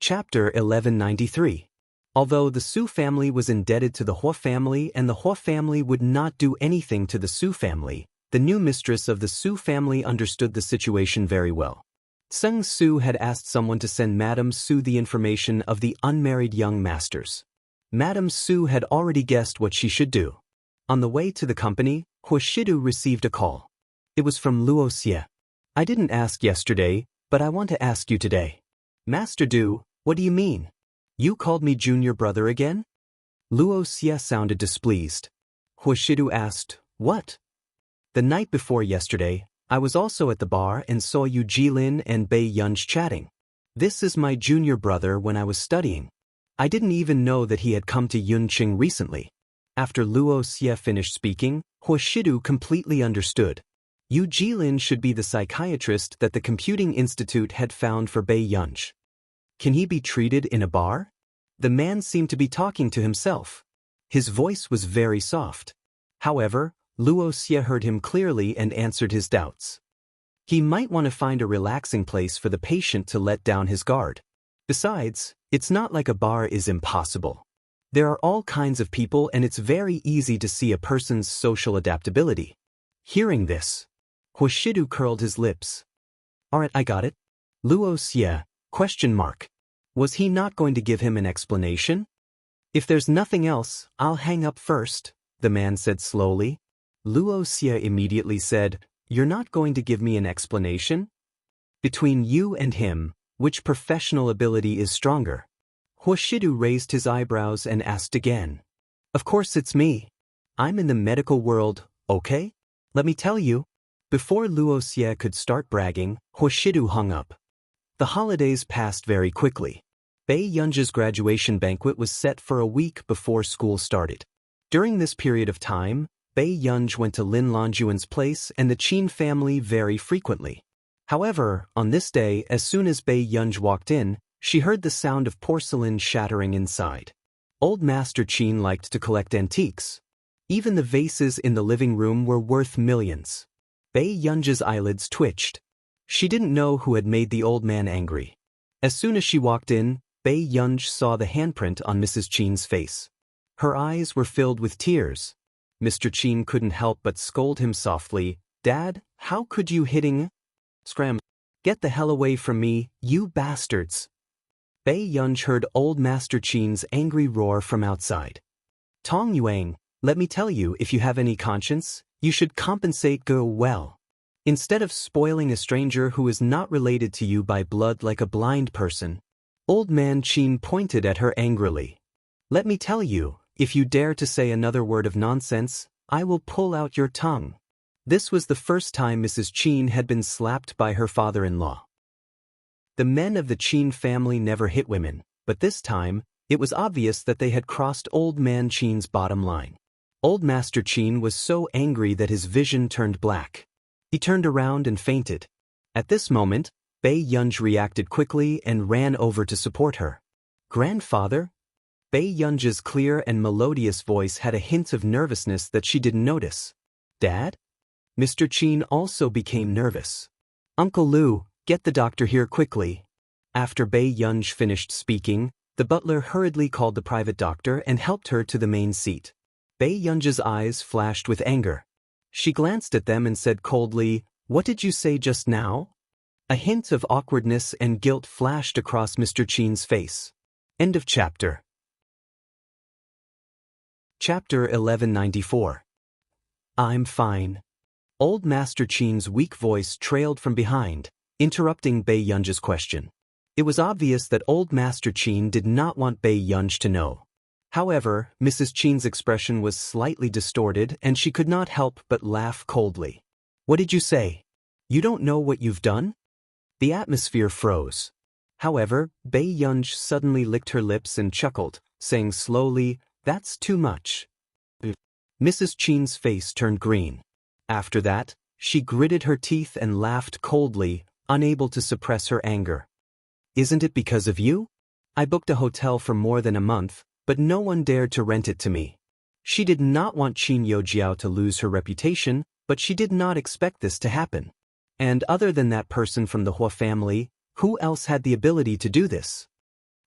Chapter 1193. Although the Su family was indebted to the Hua family and the Hua family would not do anything to the Su family, the new mistress of the Su family understood the situation very well. Seng Su had asked someone to send Madame Su the information of the unmarried young masters. Madame Su had already guessed what she should do. On the way to the company, Hua Shidu received a call. It was from Luo Xie. "I didn't ask yesterday, but I want to ask you today." "Master Du, what do you mean? You called me junior brother again?" Luo Xie sounded displeased. Hua Shidu asked, "What?" "The night before yesterday, I was also at the bar and saw you Jilin and Bei Yunj chatting. This is my junior brother when I was studying. I didn't even know that he had come to Yunqing recently." After Luo Xie finished speaking, Hua Shidu completely understood. Yu Jilin should be the psychiatrist that the Computing Institute had found for Bei Yunj. Can he be treated in a bar? The man seemed to be talking to himself. His voice was very soft. However, Luo Xie heard him clearly and answered his doubts. He might want to find a relaxing place for the patient to let down his guard. Besides, it's not like a bar is impossible. There are all kinds of people and it's very easy to see a person's social adaptability. Hearing this, Hua Shidu curled his lips. "Alright, I got it." Luo Xie, ? Was he not going to give him an explanation? "If there's nothing else, I'll hang up first," the man said slowly. Luo Xie immediately said, "You're not going to give me an explanation? Between you and him, which professional ability is stronger?" Hua Shidu raised his eyebrows and asked again. "Of course it's me. I'm in the medical world, okay? Let me tell you." Before Luo Xie could start bragging, Hua Shidu hung up. The holidays passed very quickly. Bei Yunj's graduation banquet was set for a week before school started. During this period of time, Bei Yunj went to Lin Longjuan's place and the Qin family very frequently. However, on this day, as soon as Bei Yunj walked in, she heard the sound of porcelain shattering inside. Old Master Qin liked to collect antiques. Even the vases in the living room were worth millions. Bei Yunj's eyelids twitched. She didn't know who had made the old man angry. As soon as she walked in, Bei Yunj saw the handprint on Mrs. Qin's face. Her eyes were filled with tears. Mr. Qin couldn't help but scold him softly. "Dad, how could you hitting? Scram! Get the hell away from me, you bastards!" Bei Yunj heard old Master Qin's angry roar from outside. "Tong Yuang, let me tell you, if you have any conscience, you should compensate Go well. Instead of spoiling a stranger who is not related to you by blood like a blind person." Old man Qin pointed at her angrily. "Let me tell you, if you dare to say another word of nonsense, I will pull out your tongue." This was the first time Mrs. Qin had been slapped by her father-in-law. The men of the Qin family never hit women, but this time, it was obvious that they had crossed old man Qin's bottom line. Old Master Qin was so angry that his vision turned black. He turned around and fainted. At this moment, Bei Yunj reacted quickly and ran over to support her. "Grandfather?" Bei Yunj's clear and melodious voice had a hint of nervousness that she didn't notice. "Dad?" Mr. Qin also became nervous. "Uncle Lu, get the doctor here quickly." After Bei Yunj finished speaking, the butler hurriedly called the private doctor and helped her to the main seat. Bei Yunj's eyes flashed with anger. She glanced at them and said coldly, "What did you say just now?" A hint of awkwardness and guilt flashed across Mr. Qin's face. End of chapter. Chapter 1194. "I'm fine." Old Master Qin's weak voice trailed from behind, interrupting Bei Yunj's question. It was obvious that old Master Qin did not want Bei Yunj to know. However, Mrs. Qin's expression was slightly distorted and she could not help but laugh coldly. "What did you say? You don't know what you've done?" The atmosphere froze. However, Bei Yunj suddenly licked her lips and chuckled, saying slowly, "That's too much." Mrs. Qin's face turned green. After that, she gritted her teeth and laughed coldly, unable to suppress her anger. "Isn't it because of you? I booked a hotel for more than a month, but no one dared to rent it to me." She did not want Qin Youjiao to lose her reputation, but she did not expect this to happen. And other than that person from the Hua family, who else had the ability to do this?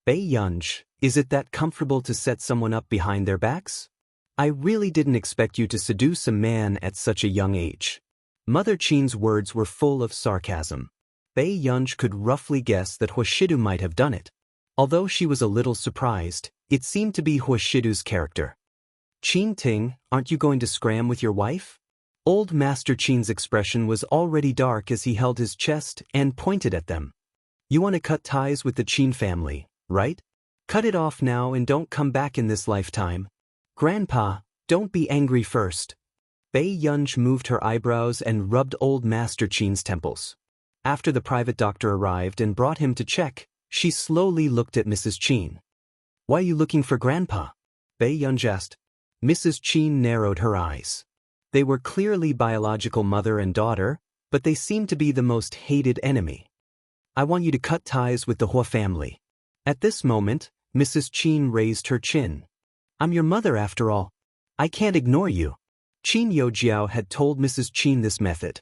Bei Yunj, is it that comfortable to set someone up behind their backs? I really didn't expect you to seduce a man at such a young age. Mother Qin's words were full of sarcasm. Bei Yunj could roughly guess that Huashidu might have done it. Although she was a little surprised, it seemed to be Huashidu's character. Qin Ting, aren't you going to scram with your wife? Old Master Qin's expression was already dark as he held his chest and pointed at them. You want to cut ties with the Qin family, right? Cut it off now and don't come back in this lifetime. Grandpa, don't be angry first. Bei Yunj moved her eyebrows and rubbed Old Master Qin's temples. After the private doctor arrived and brought him to check, she slowly looked at Mrs. Qin. Why are you looking for Grandpa? Bei Yunj asked. Mrs. Qin narrowed her eyes. They were clearly biological mother and daughter, but they seemed to be the most hated enemy. I want you to cut ties with the Hua family. At this moment, Mrs. Qin raised her chin. I'm your mother after all. I can't ignore you. Qin Youjiao had told Mrs. Qin this method.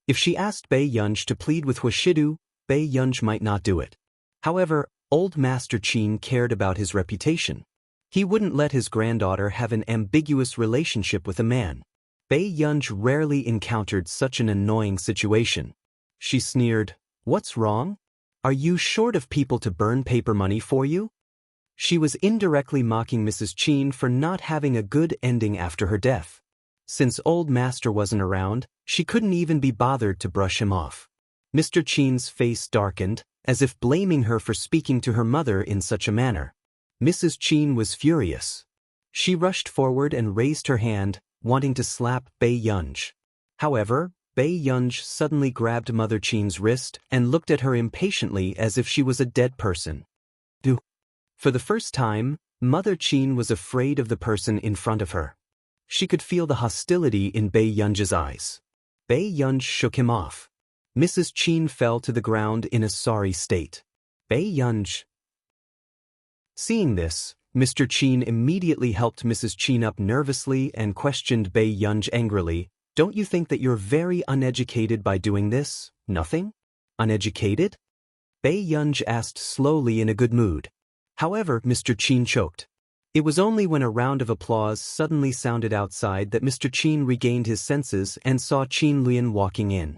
If she asked Bei Yunj to plead with Huashidu, Bei Yunj might not do it. However, Old Master Qin cared about his reputation. He wouldn't let his granddaughter have an ambiguous relationship with a man. Bei Yunj rarely encountered such an annoying situation. She sneered, What's wrong? Are you short of people to burn paper money for you? She was indirectly mocking Mrs. Qin for not having a good ending after her death. Since Old Master wasn't around, she couldn't even be bothered to brush him off. Mr. Qin's face darkened, as if blaming her for speaking to her mother in such a manner. Mrs. Qin was furious. She rushed forward and raised her hand, wanting to slap Bei Yunj. However, Bei Yunj suddenly grabbed Mother Qin's wrist and looked at her impatiently as if she was a dead person. For the first time, Mother Qin was afraid of the person in front of her. She could feel the hostility in Bei Yunj's eyes. Bei Yunj shook him off. Mrs. Qin fell to the ground in a sorry state. Bei Yunj. Seeing this, Mr. Qin immediately helped Mrs. Qin up nervously and questioned Bei Yunj angrily. Don't you think that you're very uneducated by doing this? Nothing? Uneducated? Bei Yunj asked slowly in a good mood. However, Mr. Qin choked. It was only when a round of applause suddenly sounded outside that Mr. Qin regained his senses and saw Qin Lian walking in.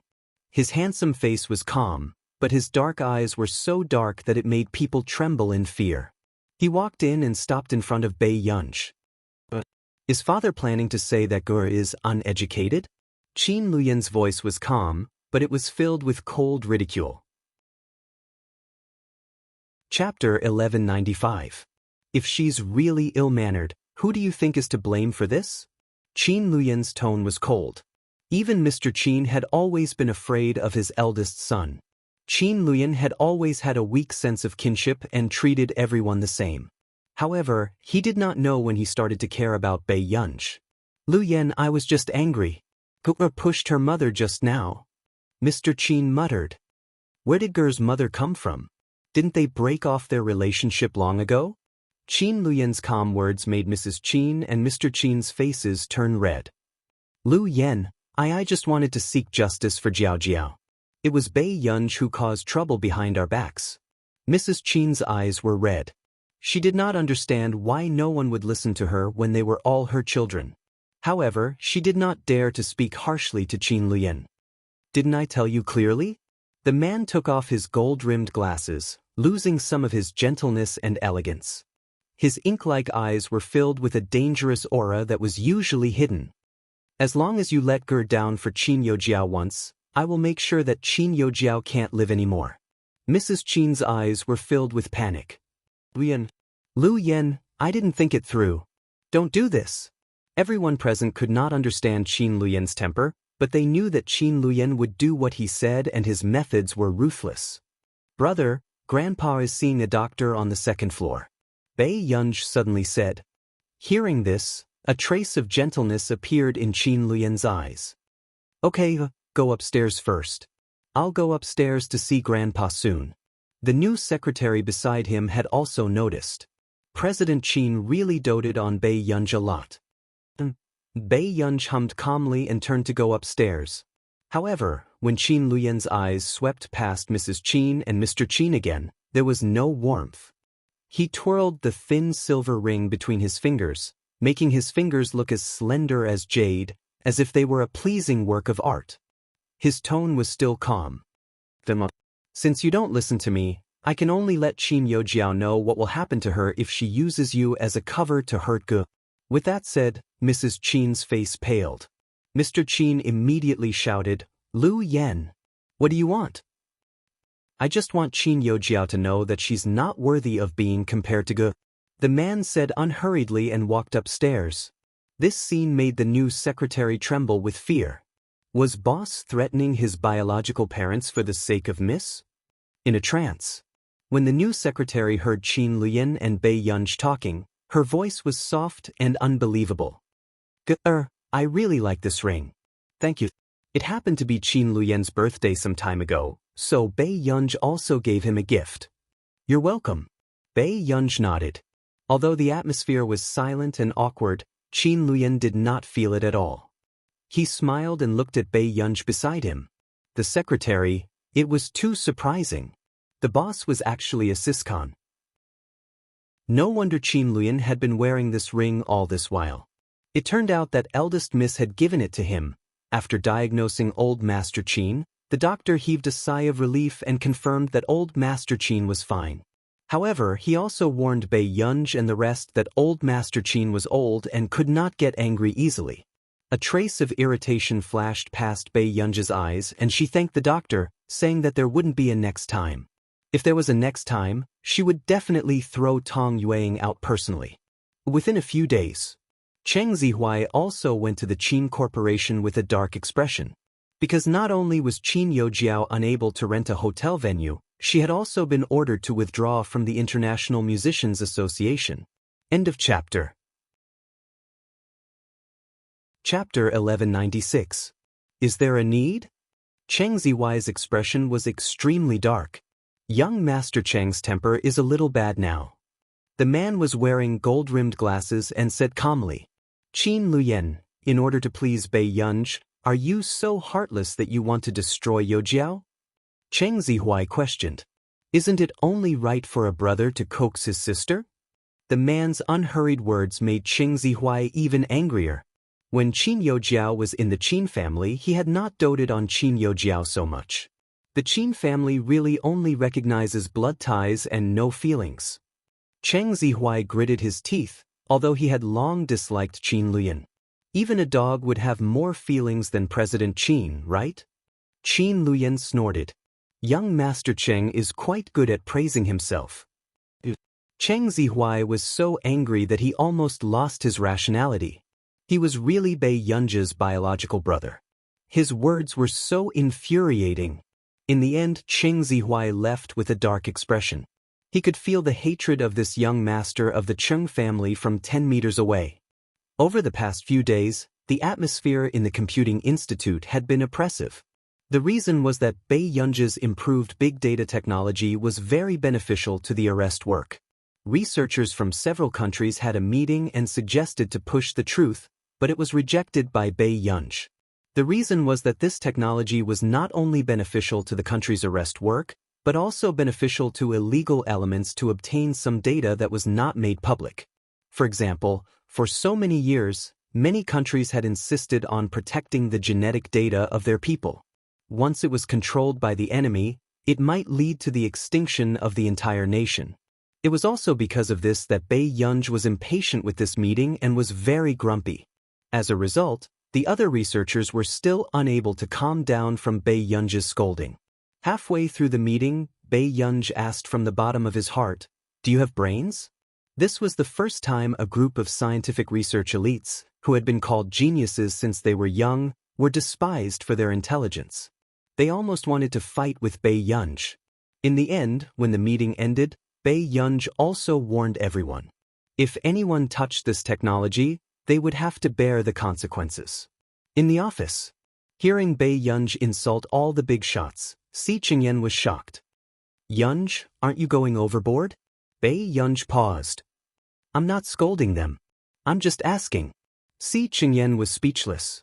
His handsome face was calm, but his dark eyes were so dark that it made people tremble in fear. He walked in and stopped in front of Bei Yunj. Is father planning to say that Gur is uneducated? Qin Lian's voice was calm, but it was filled with cold ridicule. Chapter 1195. If she's really ill-mannered, who do you think is to blame for this? Qin Lian's tone was cold. Even Mr. Qin had always been afraid of his eldest son. Qin Lian had always had a weak sense of kinship and treated everyone the same. However, he did not know when he started to care about Bei Yunj. Luyan, I was just angry. Gur pushed her mother just now. Mr. Qin muttered. Where did Gur's mother come from? Didn't they break off their relationship long ago? Qin Luyan's calm words made Mrs. Qin and Mr. Qin's faces turn red. Lu Yan, I just wanted to seek justice for Jiao Jiao. It was Bei Yunj who caused trouble behind our backs. Mrs. Qin's eyes were red. She did not understand why no one would listen to her when they were all her children. However, she did not dare to speak harshly to Qin Lian. Didn't I tell you clearly? The man took off his gold-rimmed glasses, losing some of his gentleness and elegance. His ink-like eyes were filled with a dangerous aura that was usually hidden. As long as you let Gur down for Qin Youjiao once, I will make sure that Qin Youjiao can't live anymore. Mrs. Qin's eyes were filled with panic. Lu Yan, I didn't think it through. Don't do this. Everyone present could not understand Qin Luyan's temper, but they knew that Qin Luyan would do what he said and his methods were ruthless. Brother, Grandpa is seeing a doctor on the second floor. Bei Yunj suddenly said. Hearing this, a trace of gentleness appeared in Qin Luyan's eyes. Okay, go upstairs first. I'll go upstairs to see Grandpa soon. The new secretary beside him had also noticed. President Qin really doted on Bei Yunj a lot. Bei Yunj hummed calmly and turned to go upstairs. However, when Qin Luyan's eyes swept past Mrs. Qin and Mr. Qin again, there was no warmth. He twirled the thin silver ring between his fingers, making his fingers look as slender as jade, as if they were a pleasing work of art. His tone was still calm. Since you don't listen to me, I can only let Qin Yojiao know what will happen to her if she uses you as a cover to hurt Ge. With that said, Mrs. Qin's face paled. Mr. Qin immediately shouted, Lu Yen, what do you want? I just want Qin Yojiao to know that she's not worthy of being compared to Ge. The man said unhurriedly and walked upstairs. This scene made the new secretary tremble with fear. Was boss threatening his biological parents for the sake of Miss? In a trance. When the new secretary heard Qin Luyan and Bei Yunj talking, her voice was soft and unbelievable. I really like this ring. Thank you. It happened to be Qin Luyan's birthday some time ago, so Bei Yunj also gave him a gift. You're welcome. Bei Yunj nodded. Although the atmosphere was silent and awkward, Qin Luyan did not feel it at all. He smiled and looked at Bei Yunj beside him. The secretary, it was too surprising. The boss was actually a Siscon. No wonder Qin Luyan had been wearing this ring all this while. It turned out that eldest Miss had given it to him. After diagnosing old Master Qin, the doctor heaved a sigh of relief and confirmed that old Master Qin was fine. However, he also warned Bei Yunj and the rest that old Master Qin was old and could not get angry easily. A trace of irritation flashed past Bei Yunj's eyes and she thanked the doctor, saying that there wouldn't be a next time. If there was a next time, she would definitely throw Tong Yueing out personally. Within a few days, Cheng Zihuai also went to the Qin Corporation with a dark expression. Because not only was Qin Yojiao unable to rent a hotel venue, she had also been ordered to withdraw from the International Musicians Association. End of chapter. Chapter 1196. Is there a need? Cheng Zihuai's expression was extremely dark. Young Master Cheng's temper is a little bad now. The man was wearing gold-rimmed glasses and said calmly, Qin Luyan, in order to please Bei Yunj, are you so heartless that you want to destroy Yojiao? Cheng Zihuai questioned. Isn't it only right for a brother to coax his sister? The man's unhurried words made Cheng Zihuai even angrier. When Qin Yojiao was in the Qin family, he had not doted on Qin Yojiao so much. The Qin family really only recognizes blood ties and no feelings. Cheng Zihuai gritted his teeth, although he had long disliked Qin Luyan. Even a dog would have more feelings than President Qin, right? Qin Luyan snorted. Young Master Cheng is quite good at praising himself. Cheng Zihuai was so angry that he almost lost his rationality. He was really Bei Yunj's biological brother. His words were so infuriating. In the end, Cheng Zihuai left with a dark expression. He could feel the hatred of this young master of the Cheng family from 10 meters away. Over the past few days, the atmosphere in the Computing Institute had been oppressive. The reason was that Bei Yunj's improved big data technology was very beneficial to the arrest work. Researchers from several countries had a meeting and suggested to push the truth, but it was rejected by Bei Yunj. The reason was that this technology was not only beneficial to the country's arrest work, but also beneficial to illegal elements to obtain some data that was not made public. For example, for so many years, many countries had insisted on protecting the genetic data of their people. Once it was controlled by the enemy, it might lead to the extinction of the entire nation. It was also because of this that Bei Yunj was impatient with this meeting and was very grumpy. As a result, the other researchers were still unable to calm down from Bei Yunj's scolding. Halfway through the meeting, Bei Yunj asked from the bottom of his heart, "Do you have brains?" This was the first time a group of scientific research elites, who had been called geniuses since they were young, were despised for their intelligence. They almost wanted to fight with Bei Yunj. In the end, when the meeting ended, Bei Yunj also warned everyone. If anyone touched this technology, they would have to bear the consequences. In the office, hearing Bei Yunj insult all the big shots, Si Qingyan was shocked. "Yunj, aren't you going overboard?" Bei Yunj paused. "I'm not scolding them. I'm just asking." Si Qingyan was speechless.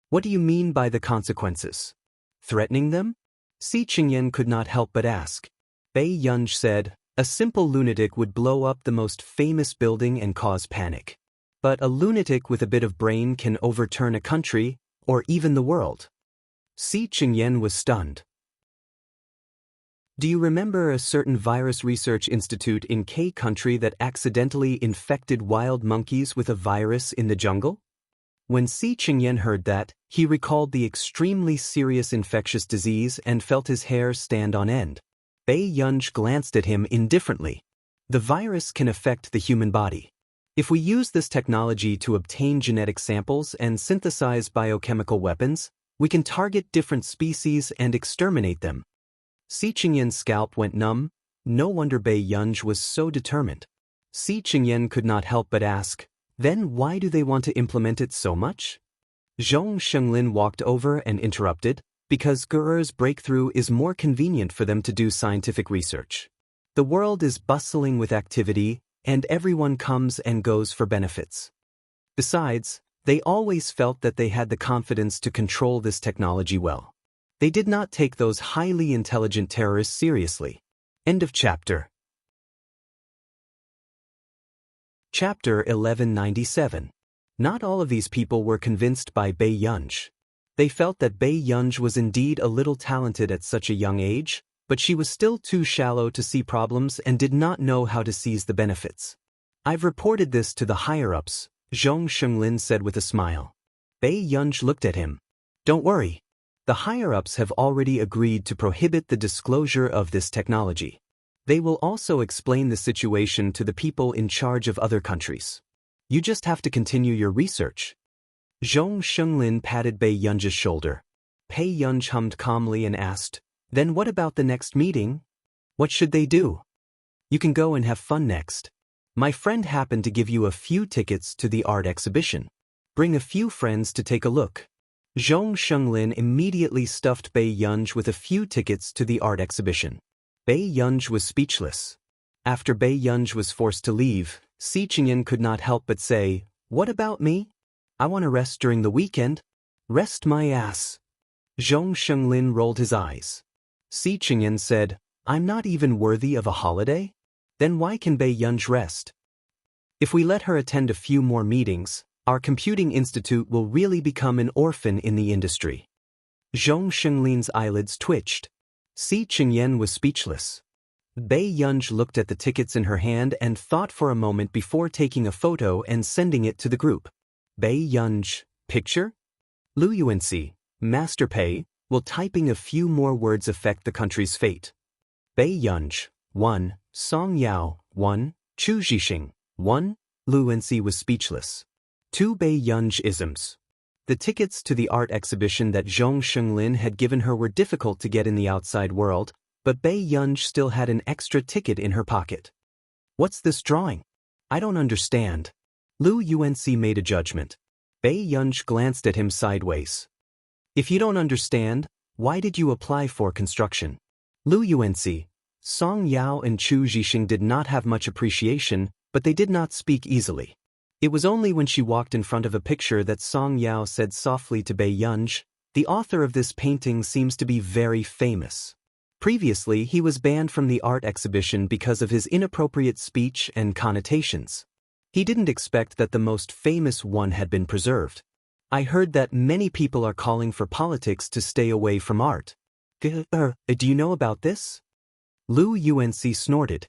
"What do you mean by the consequences? Threatening them?" Si Qingyan could not help but ask. Bei Yunj said, A simple lunatic would blow up the most famous building and cause panic. But a lunatic with a bit of brain can overturn a country, or even the world. Si Qingyan was stunned. Do you remember a certain virus research institute in K country that accidentally infected wild monkeys with a virus in the jungle? When Si Qingyan heard that, he recalled the extremely serious infectious disease and felt his hair stand on end. Bei Yunj glanced at him indifferently. The virus can affect the human body. If we use this technology to obtain genetic samples and synthesize biochemical weapons, we can target different species and exterminate them. Si Qingyan's scalp went numb. No wonder Bei Yunj was so determined. Si Qingyan could not help but ask, then why do they want to implement it so much? Zhong walked over and interrupted, because Gerer's breakthrough is more convenient for them to do scientific research. The world is bustling with activity, and everyone comes and goes for benefits. Besides, they always felt that they had the confidence to control this technology well. They did not take those highly intelligent terrorists seriously. End of chapter. Chapter 1197. Not all of these people were convinced by Bei Yunj. They felt that Bei Yunj was indeed a little talented at such a young age, but she was still too shallow to see problems and did not know how to seize the benefits. I've reported this to the higher-ups, Zhong Lin said with a smile. Bei Yunj looked at him. Don't worry. The higher-ups have already agreed to prohibit the disclosure of this technology. They will also explain the situation to the people in charge of other countries. You just have to continue your research. Zhong Lin patted Bei Yunj's shoulder. Bei Yunj hummed calmly and asked, then what about the next meeting? What should they do? You can go and have fun next. My friend happened to give you a few tickets to the art exhibition. Bring a few friends to take a look. Zhong Lin immediately stuffed Bei Yunj with a few tickets to the art exhibition. Bei Yunj was speechless. After Bei Yunj was forced to leave, Si Qingyan could not help but say, what about me? I want to rest during the weekend. Rest my ass. Zhong Lin rolled his eyes. Si Qingyan said, I'm not even worthy of a holiday? Then why can Bei Yunj rest? If we let her attend a few more meetings, our computing institute will really become an orphan in the industry. Zhong Lin's eyelids twitched. Si Qingyan was speechless. Bei Yunj looked at the tickets in her hand and thought for a moment before taking a photo and sending it to the group. Bei Yunj, picture? Lu Yuanxi, Master Pei, will typing a few more words affect the country's fate? Bei Yunj, 1, Song Yao, 1, Chu Zhixing, 1, Lu Yuanxi was speechless. 2 Bei Yunj isms. The tickets to the art exhibition that Zhong Lin had given her were difficult to get in the outside world, but Bei Yunj still had an extra ticket in her pocket. What's this drawing? I don't understand. Lu Yuanxi made a judgment. Bei Yunj glanced at him sideways. If you don't understand, why did you apply for construction? Lu Yuanxi, Song Yao and Chu Zhixing did not have much appreciation, but they did not speak easily. It was only when she walked in front of a picture that Song Yao said softly to Bei Yunj, the author of this painting seems to be very famous. Previously, he was banned from the art exhibition because of his inappropriate speech and connotations. He didn't expect that the most famous one had been preserved. I heard that many people are calling for politics to stay away from art. Do you know about this? Lu Yuanxi snorted.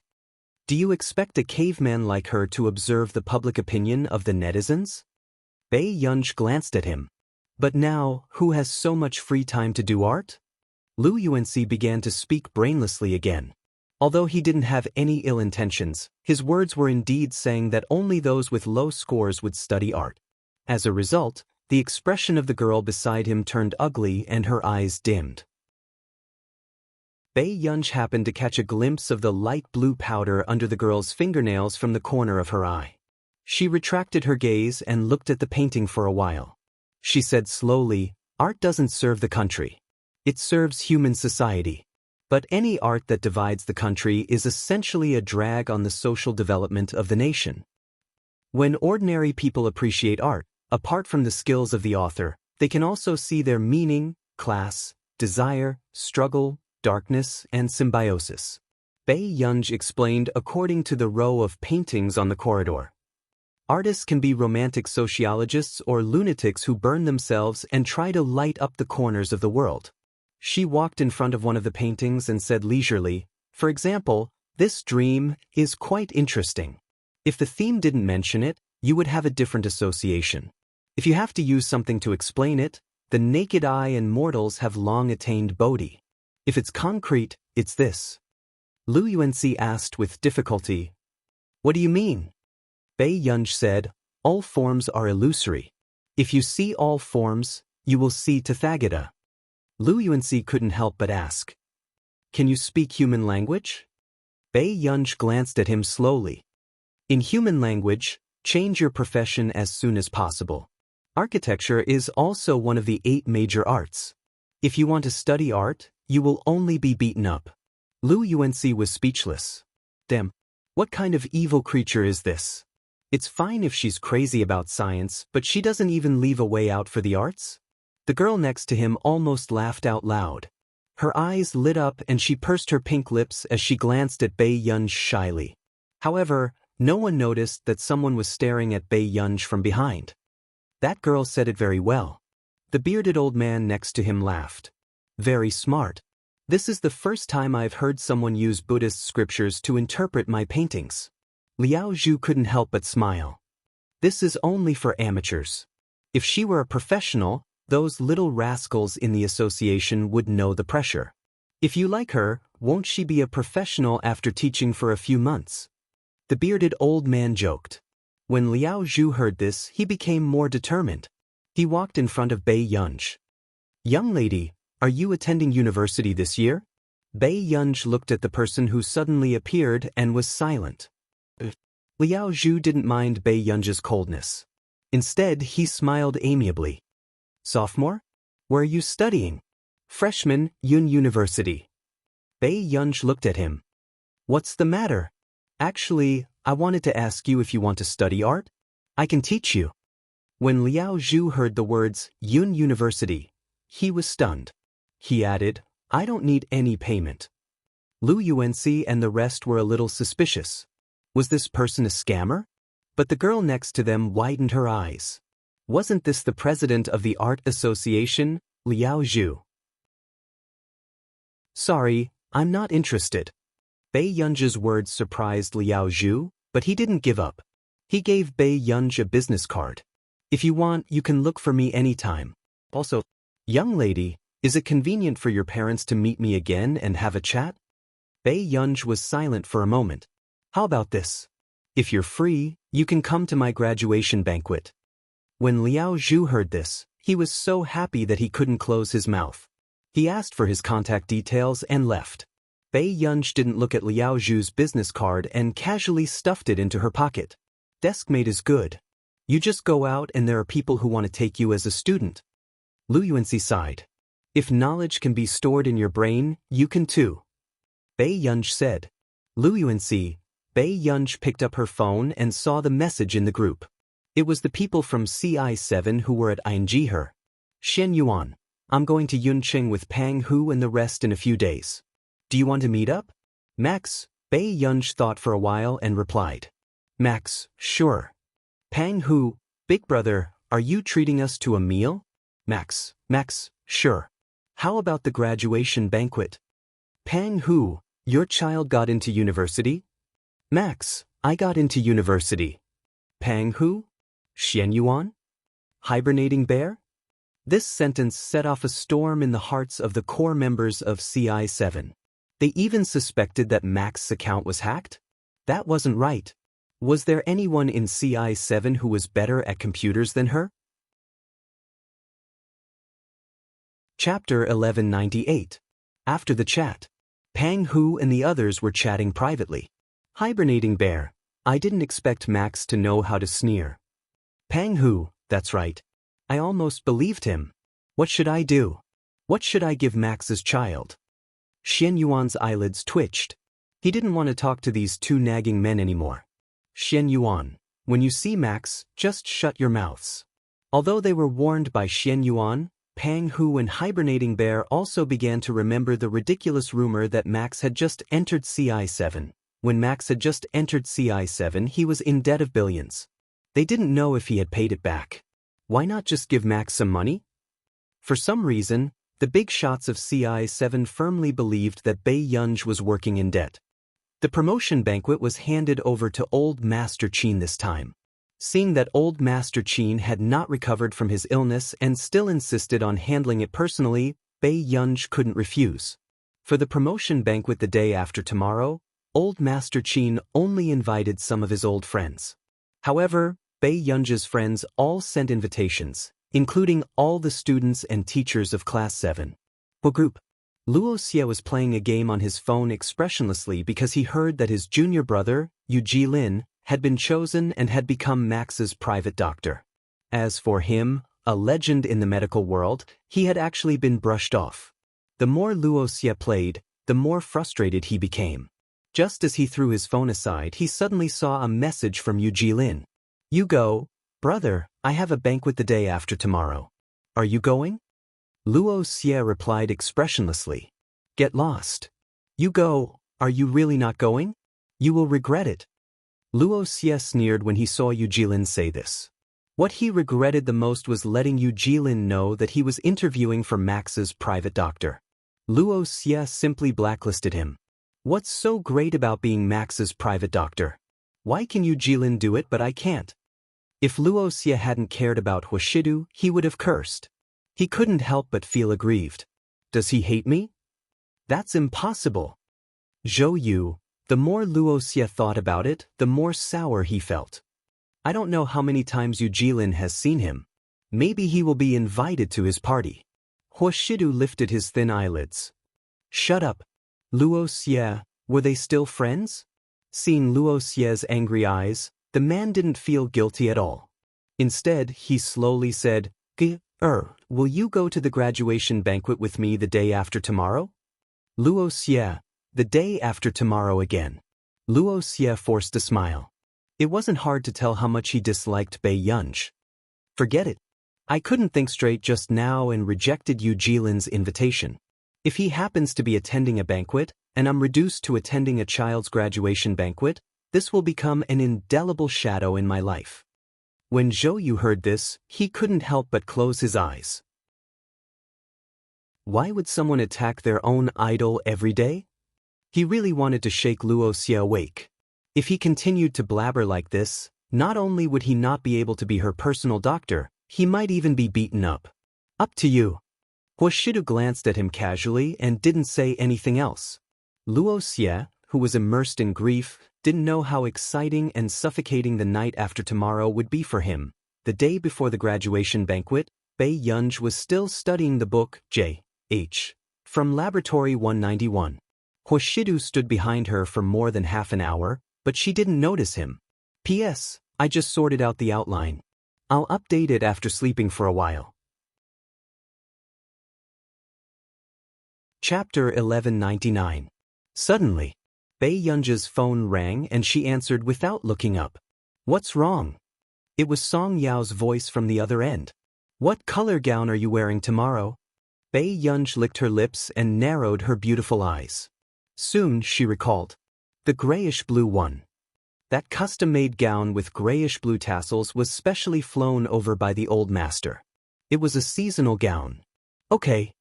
Do you expect a caveman like her to observe the public opinion of the netizens? Bei Yunj glanced at him. But now, who has so much free time to do art? Lu Yuanxi began to speak brainlessly again. Although he didn't have any ill intentions, his words were indeed saying that only those with low scores would study art. As a result, the expression of the girl beside him turned ugly and her eyes dimmed. Bei Yunj happened to catch a glimpse of the light blue powder under the girl's fingernails from the corner of her eye. She retracted her gaze and looked at the painting for a while. She said slowly, art doesn't serve the country. It serves human society. But any art that divides the country is essentially a drag on the social development of the nation. When ordinary people appreciate art, apart from the skills of the author, they can also see their meaning, class, desire, struggle, darkness, and symbiosis. Bei Yunj explained according to the row of paintings on the corridor. Artists can be romantic sociologists or lunatics who burn themselves and try to light up the corners of the world. She walked in front of one of the paintings and said leisurely, "For example, this dream is quite interesting. If the theme didn't mention it, you would have a different association. If you have to use something to explain it, the naked eye and mortals have long attained Bodhi. If it's concrete, it's this." Lu Yuanxi asked with difficulty, "What do you mean?" Bei Yunj said, "All forms are illusory. If you see all forms, you will see Tathagata." Lu Yuanxi couldn't help but ask, "Can you speak human language?" Bei Yunj glanced at him slowly. "In human language, change your profession as soon as possible. Architecture is also one of the 8 major arts. If you want to study art, you will only be beaten up." Lu Yuanxi was speechless. Damn, what kind of evil creature is this? It's fine if she's crazy about science, but she doesn't even leave a way out for the arts? The girl next to him almost laughed out loud. Her eyes lit up and she pursed her pink lips as she glanced at Bei Yunj shyly. However, no one noticed that someone was staring at Bei Yunj from behind. "That girl said it very well." The bearded old man next to him laughed. "Very smart. This is the first time I've heard someone use Buddhist scriptures to interpret my paintings." Liao Zhu couldn't help but smile. "This is only for amateurs. If she were a professional, those little rascals in the association would know the pressure. If you like her, won't she be a professional after teaching for a few months?" The bearded old man joked. When Liao Zhu heard this, he became more determined. He walked in front of Bei Yunj. "Young lady, are you attending university this year?" Bei Yunj looked at the person who suddenly appeared and was silent. Liao Zhu didn't mind Bei Yunj's coldness. Instead, he smiled amiably. "Sophomore? Where are you studying?" "Freshman, Yun University." Bei Yunj looked at him. "What's the matter?" "Actually, I wanted to ask you if you want to study art. I can teach you." When Liao Zhu heard the words Yun University, he was stunned. He added, "I don't need any payment." Lu Yuanxi and the rest were a little suspicious. Was this person a scammer? But the girl next to them widened her eyes. Wasn't this the president of the Art Association, Liao Zhu? "Sorry, I'm not interested." Bei Yunj's words surprised Liao Zhu, but he didn't give up. He gave Bei Yunj a business card. "If you want, you can look for me anytime. Also, young lady, is it convenient for your parents to meet me again and have a chat?" Bei Yunj was silent for a moment. "How about this? If you're free, you can come to my graduation banquet." When Liao Zhu heard this, he was so happy that he couldn't close his mouth. He asked for his contact details and left. Bei Yunj didn't look at Liao Zhu's business card and casually stuffed it into her pocket. Deskmate is good. You just go out and there are people who want to take you as a student. Lu Yuanxi sighed. "If knowledge can be stored in your brain, you can too." Bei Yunj said. Lu Yuanxi, Bei Yunj picked up her phone and saw the message in the group. It was the people from CI7 who were at ING. "Shen Yuan, I'm going to Yunqing with Pang Hu and the rest in a few days. Do you want to meet up?" "Max," Bei Yunj thought for a while and replied. "Max, sure." "Pang Hu, big brother, are you treating us to a meal?" Max, sure. "How about the graduation banquet?" "Pang Hu, your child got into university?" "Max, I got into university." "Pang Hu? Shen Yuan? Hibernating bear?" This sentence set off a storm in the hearts of the core members of CI7. They even suspected that Max's account was hacked? That wasn't right. Was there anyone in CI7 who was better at computers than her? Chapter 1198. After the chat, Pang Hu and the others were chatting privately. "Hibernating bear, I didn't expect Max to know how to sneer." "Pang Hu, that's right. I almost believed him. What should I do? What should I give Max's child?" Shen Yuan's eyelids twitched. He didn't want to talk to these 2 nagging men anymore. "Shen Yuan, when you see Max, just shut your mouths." Although they were warned by Shen Yuan, Pang Hu and hibernating bear also began to remember the ridiculous rumor that Max had just entered CI7. When Max had just entered CI7, he was in debt of billions. They didn't know if he had paid it back. Why not just give Max some money? For some reason, the big shots of CI7 firmly believed that Bei Yunj was working in debt. The promotion banquet was handed over to Old Master Qin this time. Seeing that Old Master Qin had not recovered from his illness and still insisted on handling it personally, Bei Yunj couldn't refuse. For the promotion banquet the day after tomorrow, Old Master Qin only invited some of his old friends. However, Bei Yunj's friends all sent invitations, including all the students and teachers of Class 7. What group? Luo Xie was playing a game on his phone expressionlessly because he heard that his junior brother, Yu Lin, had been chosen and had become Max's private doctor. As for him, a legend in the medical world, he had actually been brushed off. The more Luo Xie played, the more frustrated he became. Just as he threw his phone aside, he suddenly saw a message from Yu Lin. "You go, brother, I have a banquet the day after tomorrow. Are you going?" Luo Xie replied expressionlessly. "Get lost. You go, are you really not going? You will regret it." Luo Xie sneered when he saw Yu Lin say this. What he regretted the most was letting Yu Lin know that he was interviewing for Max's private doctor. Luo Xie simply blacklisted him. What's so great about being Max's private doctor? Why can Yu Lin do it but I can't? If Luo Xie hadn't cared about Huashidu, he would have cursed. He couldn't help but feel aggrieved. Does he hate me? That's impossible. Zhou Yu. The more Luo Xie thought about it, the more sour he felt. I don't know how many times Yu Lin has seen him. Maybe he will be invited to his party. Huashidu lifted his thin eyelids. Shut up. Luo Xie, were they still friends? Seeing Luo Xie's angry eyes, the man didn't feel guilty at all. Instead, he slowly said, Will you go to the graduation banquet with me the day after tomorrow? Luo Xie. The day after tomorrow again. Luo Xie forced a smile. It wasn't hard to tell how much he disliked Bei Yunj. Forget it. I couldn't think straight just now and rejected Yu Lin's invitation. If he happens to be attending a banquet, and I'm reduced to attending a child's graduation banquet, this will become an indelible shadow in my life. When Zhou Yu heard this, he couldn't help but close his eyes. Why would someone attack their own idol every day? He really wanted to shake Luo Xie awake. If he continued to blabber like this, not only would he not be able to be her personal doctor, he might even be beaten up. Up to you. Huashidu glanced at him casually and didn't say anything else. Luo Xie, who was immersed in grief, didn't know how exciting and suffocating the night after tomorrow would be for him. The day before the graduation banquet, Bei Yunj was still studying the book J.H. from Laboratory 191. Huashidu stood behind her for more than half an hour, but she didn't notice him. P.S. I just sorted out the outline. I'll update it after sleeping for a while. Chapter 1199. Suddenly, Bei Yunj's phone rang and she answered without looking up. What's wrong? It was Song Yao's voice from the other end. What color gown are you wearing tomorrow? Bei Yunj licked her lips and narrowed her beautiful eyes. Soon she recalled. The grayish-blue one. That custom-made gown with grayish-blue tassels was specially flown over by the old master. It was a seasonal gown. Okay.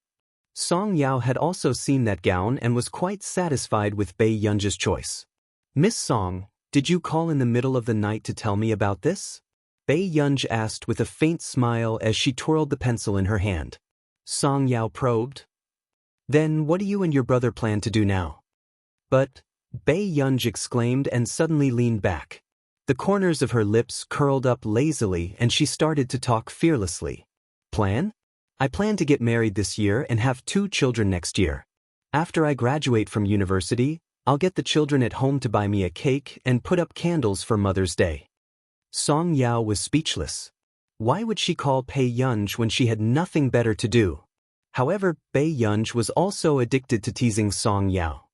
Song Yao had also seen that gown and was quite satisfied with Bei Yunj's choice. Miss Song, did you call in the middle of the night to tell me about this? Bei Yunj asked with a faint smile as she twirled the pencil in her hand. Song Yao probed. Then what do you and your brother plan to do now? But, Bei Yunj exclaimed and suddenly leaned back. The corners of her lips curled up lazily and she started to talk fearlessly. Plan? I plan to get married this year and have 2 children next year. After I graduate from university, I'll get the children at home to buy me a cake and put up candles for Mother's Day. Song Yao was speechless. Why would she call Bei Yunj when she had nothing better to do? However, Bei Yunj was also addicted to teasing Song Yao.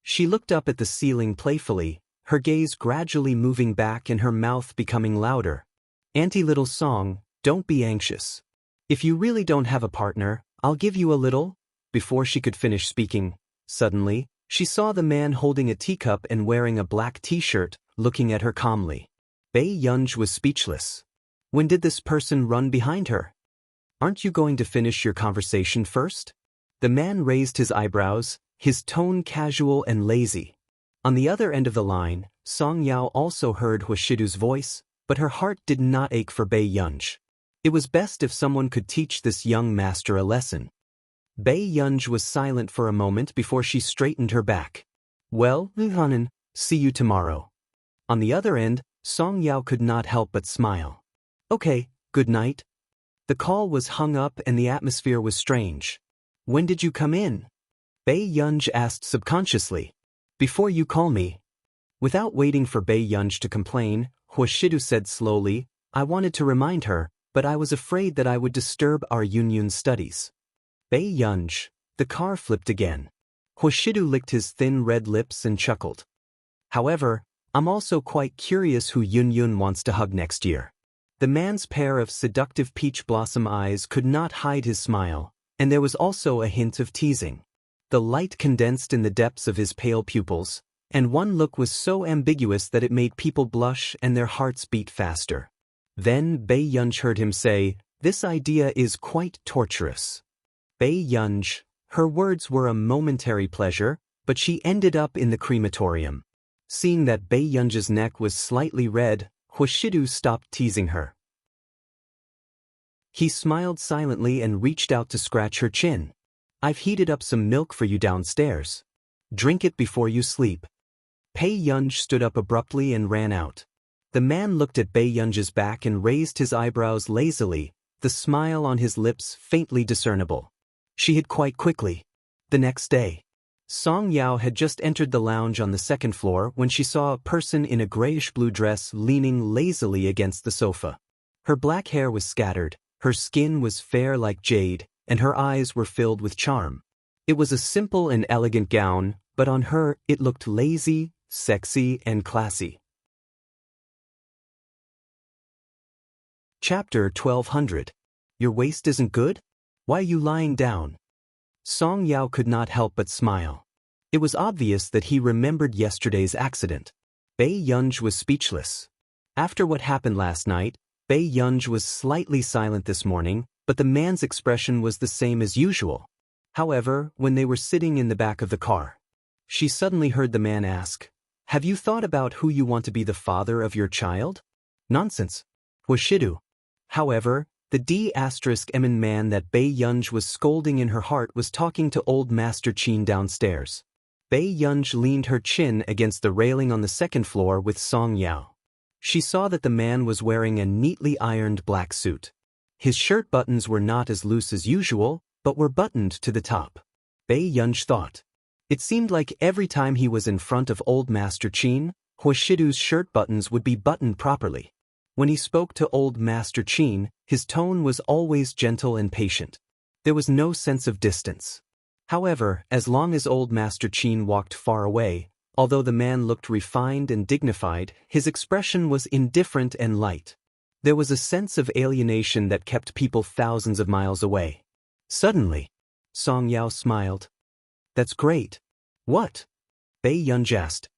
She looked up at the ceiling playfully, her gaze gradually moving back and her mouth becoming louder. Auntie Little Song, don't be anxious. If you really don't have a partner, I'll give you a little. Before she could finish speaking, suddenly, she saw the man holding a teacup and wearing a black t-shirt, looking at her calmly. Bei Yunj was speechless. When did this person run behind her? Aren't you going to finish your conversation first? The man raised his eyebrows, his tone casual and lazy. On the other end of the line, Song Yao also heard Huashidu's voice, but her heart did not ache for Bei Yunj. It was best if someone could teach this young master a lesson. Bei Yunj was silent for a moment before she straightened her back. Well, Hanan, see you tomorrow. On the other end, Song Yao could not help but smile. Okay, good night. The call was hung up and the atmosphere was strange. When did you come in? Bei Yunj asked subconsciously. Before you call me. Without waiting for Bei Yunj to complain, Huashidu said slowly, I wanted to remind her, but I was afraid that I would disturb our Yunyun studies. Bei Yunj. The car flipped again. Huashidu licked his thin red lips and chuckled. However, I'm also quite curious who Yunyun wants to hug next year. The man's pair of seductive peach blossom eyes could not hide his smile, and there was also a hint of teasing. The light condensed in the depths of his pale pupils, and one look was so ambiguous that it made people blush and their hearts beat faster. Then Bei Yunj heard him say, this idea is quite torturous. Bei Yunj. Her words were a momentary pleasure, but she ended up in the crematorium. Seeing that Bei Yunj's neck was slightly red, Huashidu stopped teasing her. He smiled silently and reached out to scratch her chin. I've heated up some milk for you downstairs. Drink it before you sleep. Bei Yunj stood up abruptly and ran out. The man looked at Bei Yunj's back and raised his eyebrows lazily, the smile on his lips faintly discernible. She hid quite quickly. The next day, Song Yao had just entered the lounge on the second floor when she saw a person in a grayish-blue dress leaning lazily against the sofa. Her black hair was scattered, her skin was fair like jade, and her eyes were filled with charm. It was a simple and elegant gown, but on her it looked lazy, sexy, and classy. Chapter 1200. Your waist isn't good? Why are you lying down? Song Yao could not help but smile. It was obvious that he remembered yesterday's accident. Bei Yunj was speechless. After what happened last night, Bei Yunj was slightly silent this morning, but the man's expression was the same as usual. However, when they were sitting in the back of the car, she suddenly heard the man ask, have you thought about who you want to be the father of your child? Nonsense. Huashidu. However, the D***M man that Bei Yunj was scolding in her heart was talking to old Master Qin downstairs. Bei Yunj leaned her chin against the railing on the second floor with Song Yao. She saw that the man was wearing a neatly ironed black suit. His shirt buttons were not as loose as usual, but were buttoned to the top. Bei Yunj thought. It seemed like every time he was in front of old Master Qin, Huashidu's shirt buttons would be buttoned properly. When he spoke to old Master Qin, his tone was always gentle and patient. There was no sense of distance. However, as long as old Master Qin walked far away, although the man looked refined and dignified, his expression was indifferent and light. There was a sense of alienation that kept people thousands of miles away. Suddenly, Song Yao smiled. That's great. What? Bei Yunj asked.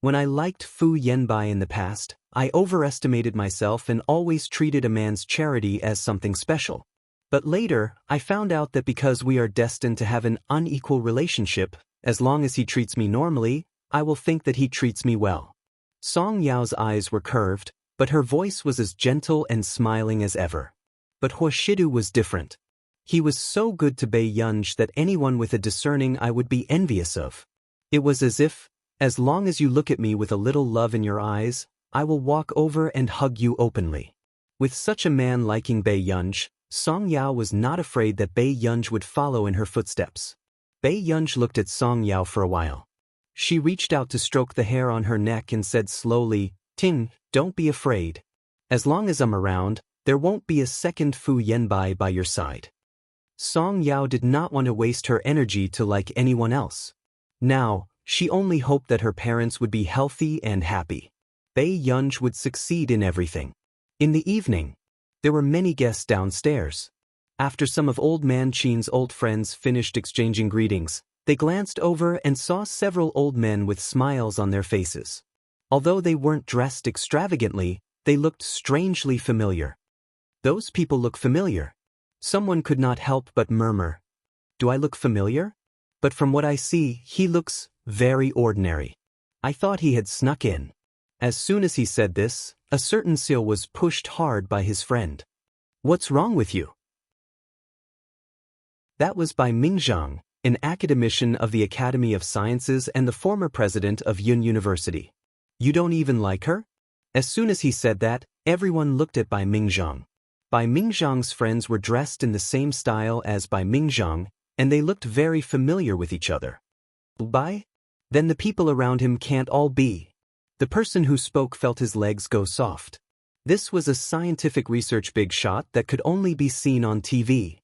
When I liked Fu Yanbai in the past, I overestimated myself and always treated a man's charity as something special. But later, I found out that because we are destined to have an unequal relationship, as long as he treats me normally, I will think that he treats me well. Song Yao's eyes were curved, but her voice was as gentle and smiling as ever. But Huashidu was different. He was so good to Bei Yunj that anyone with a discerning eye would be envious of. It was as if, as long as you look at me with a little love in your eyes, I will walk over and hug you openly. With such a man liking Bei Yunj, Song Yao was not afraid that Bei Yunj would follow in her footsteps. Bei Yunj looked at Song Yao for a while. She reached out to stroke the hair on her neck and said slowly, Tin, don't be afraid. As long as I'm around, there won't be a second Fu Yanbai by your side. Song Yao did not want to waste her energy to like anyone else. Now, she only hoped that her parents would be healthy and happy. Bei Yunj would succeed in everything. In the evening, there were many guests downstairs. After some of old man Qin's old friends finished exchanging greetings, they glanced over and saw several old men with smiles on their faces. Although they weren't dressed extravagantly, they looked strangely familiar. Those people look familiar. Someone could not help but murmur, "Do I look familiar? But from what I see, he looks very ordinary." I thought he had snuck in. As soon as he said this, a certain seal was pushed hard by his friend. "What's wrong with you?" That was by Mingzhang, an academician of the Academy of Sciences and the former president of Yun University. "You don't even like her?" As soon as he said that, everyone looked at Bai Mingzhang. Bai Mingzhang's friends were dressed in the same style as Bai Mingzhang, and they looked very familiar with each other. Bai? Then the people around him can't all be. The person who spoke felt his legs go soft. This was a scientific research big shot that could only be seen on TV.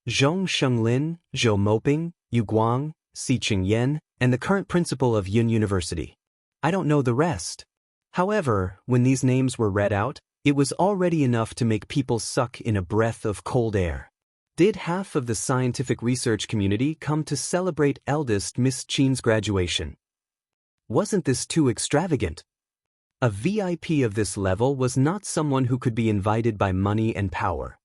Zhong Shenglin, Zhou Moping, Yu Guang, Si Qingyan, and the current principal of Yun University. I don't know the rest. However, when these names were read out, it was already enough to make people suck in a breath of cold air. Did half of the scientific research community come to celebrate eldest Miss Qin's graduation? Wasn't this too extravagant? A VIP of this level was not someone who could be invited by money and power.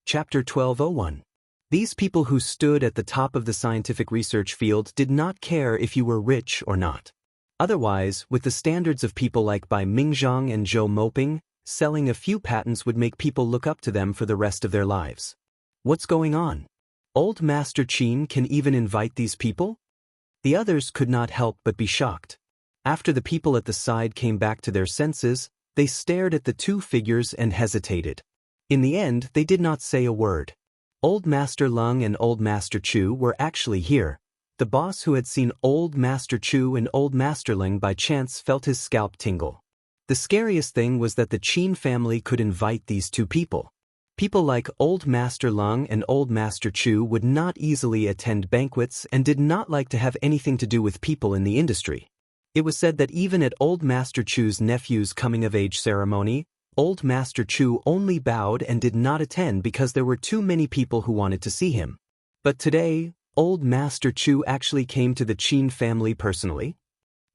Chapter 1201. These people who stood at the top of the scientific research field did not care if you were rich or not. Otherwise, with the standards of people like Bai Mingzhang and Zhou Moping, selling a few patents would make people look up to them for the rest of their lives. What's going on? Old Master Qin can even invite these people? The others could not help but be shocked. After the people at the side came back to their senses, they stared at the two figures and hesitated. In the end, they did not say a word. Old Master Lung and Old Master Chu were actually here. The boss who had seen Old Master Chu and Old Master Ling by chance felt his scalp tingle. The scariest thing was that the Qin family could invite these two people. People like Old Master Lung and Old Master Chu would not easily attend banquets and did not like to have anything to do with people in the industry. It was said that even at Old Master Chu's nephew's coming-of-age ceremony, Old Master Chu only bowed and did not attend because there were too many people who wanted to see him. But today, Old Master Chu actually came to the Qin family personally.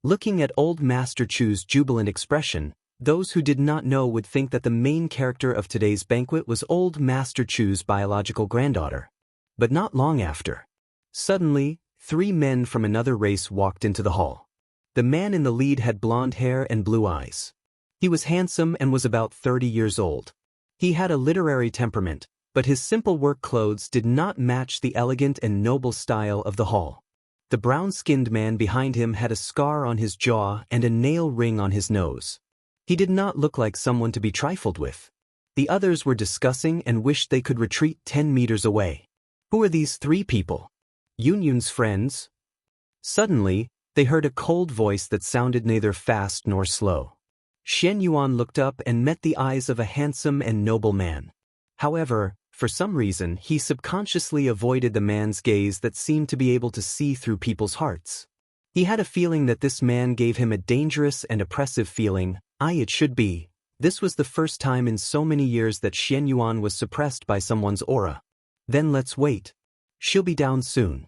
Looking at Old Master Chu's jubilant expression, those who did not know would think that the main character of today's banquet was Old Master Chu's biological granddaughter. But not long after. Suddenly, 3 men from another race walked into the hall. The man in the lead had blonde hair and blue eyes. He was handsome and was about 30 years old. He had a literary temperament, but his simple work clothes did not match the elegant and noble style of the hall. The brown-skinned man behind him had a scar on his jaw and a nail ring on his nose. He did not look like someone to be trifled with. The others were discussing and wished they could retreat 10 meters away. Who are these 3 people? Yun's friends? Suddenly, they heard a cold voice that sounded neither fast nor slow. Xian Yuan looked up and met the eyes of a handsome and noble man. However, for some reason, he subconsciously avoided the man's gaze that seemed to be able to see through people's hearts. He had a feeling that this man gave him a dangerous and oppressive feeling. It should be. This was the first time in so many years that Xian Yuan was suppressed by someone's aura. Then let's wait. She'll be down soon.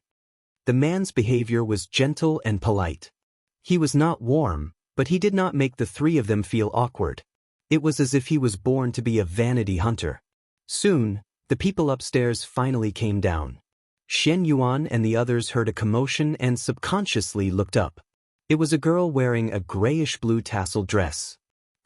The man's behavior was gentle and polite. He was not warm, but he did not make the 3 of them feel awkward. It was as if he was born to be a vanity hunter. Soon, the people upstairs finally came down. Xian Yuan and the others heard a commotion and subconsciously looked up. It was a girl wearing a grayish-blue tasseled dress.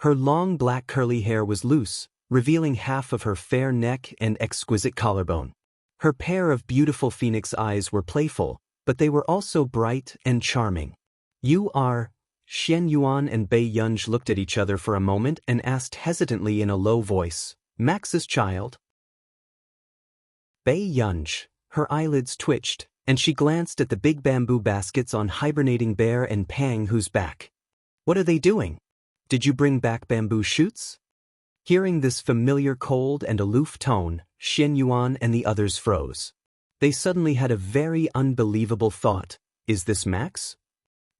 Her long black curly hair was loose, revealing half of her fair neck and exquisite collarbone. Her pair of beautiful phoenix eyes were playful, but they were also bright and charming. "You are..." Xian Yuan and Bei Yunj looked at each other for a moment and asked hesitantly in a low voice, "Max's child?" Bei Yunj, her eyelids twitched, and she glanced at the big bamboo baskets on hibernating Bear and Pang Hu's back. "What are they doing? Did you bring back bamboo shoots?" Hearing this familiar cold and aloof tone, Xian Yuan and the others froze. They suddenly had a very unbelievable thought. Is this Max?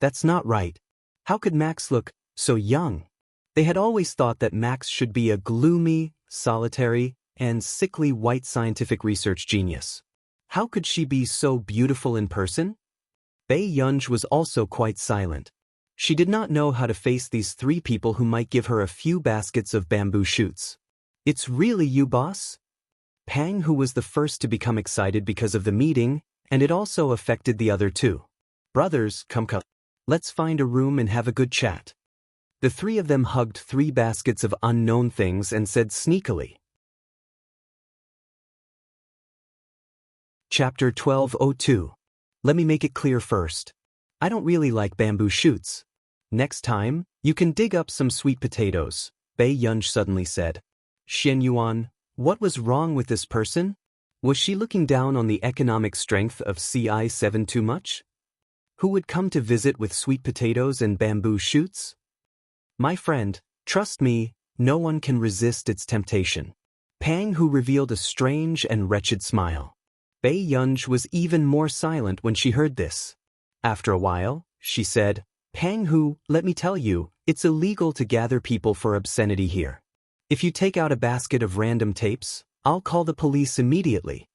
That's not right. How could Max look so young? They had always thought that Max should be a gloomy, solitary, and sickly white scientific research genius. How could she be so beautiful in person? Bei Yunj was also quite silent. She did not know how to face these three people who might give her a few baskets of bamboo shoots. It's really you, boss? Pang, who was the first to become excited because of the meeting, and it also affected the other two. Brothers, come. Let's find a room and have a good chat. The three of them hugged 3 baskets of unknown things and said sneakily. Chapter 1202. Let me make it clear first. I don't really like bamboo shoots. Next time, you can dig up some sweet potatoes, Bei Yunj suddenly said. Xian Yuan, what was wrong with this person? Was she looking down on the economic strength of CI7 too much? Who would come to visit with sweet potatoes and bamboo shoots? My friend, trust me, no one can resist its temptation. Pang, who revealed a strange and wretched smile. Bei Yunj was even more silent when she heard this. After a while, she said, Pang Hu, let me tell you, it's illegal to gather people for obscenity here. If you take out a basket of random tapes, I'll call the police immediately.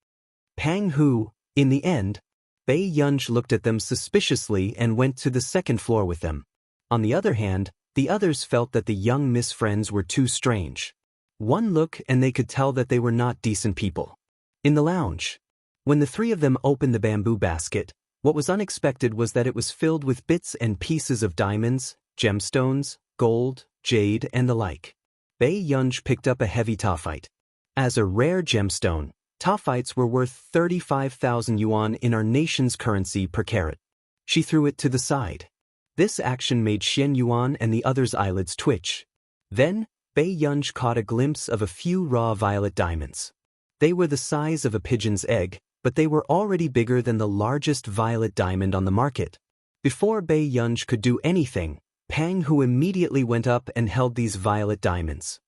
Pang Hu, in the end, Bei Yunj looked at them suspiciously and went to the second floor with them. On the other hand, the others felt that the young Miss Friends were too strange. One look and they could tell that they were not decent people. In the lounge, when the three of them opened the bamboo basket, what was unexpected was that it was filled with bits and pieces of diamonds, gemstones, gold, jade, and the like. Bei Yunj picked up a heavy taphite. As a rare gemstone, taphites were worth 35,000 yuan in our nation's currency per carat. She threw it to the side. This action made Xian Yuan and the others' eyelids twitch. Then, Bei Yunj caught a glimpse of a few raw violet diamonds. They were the size of a pigeon's egg, but they were already bigger than the largest violet diamond on the market. Before Bei Yunj could do anything, Pang Hu immediately went up and held these violet diamonds.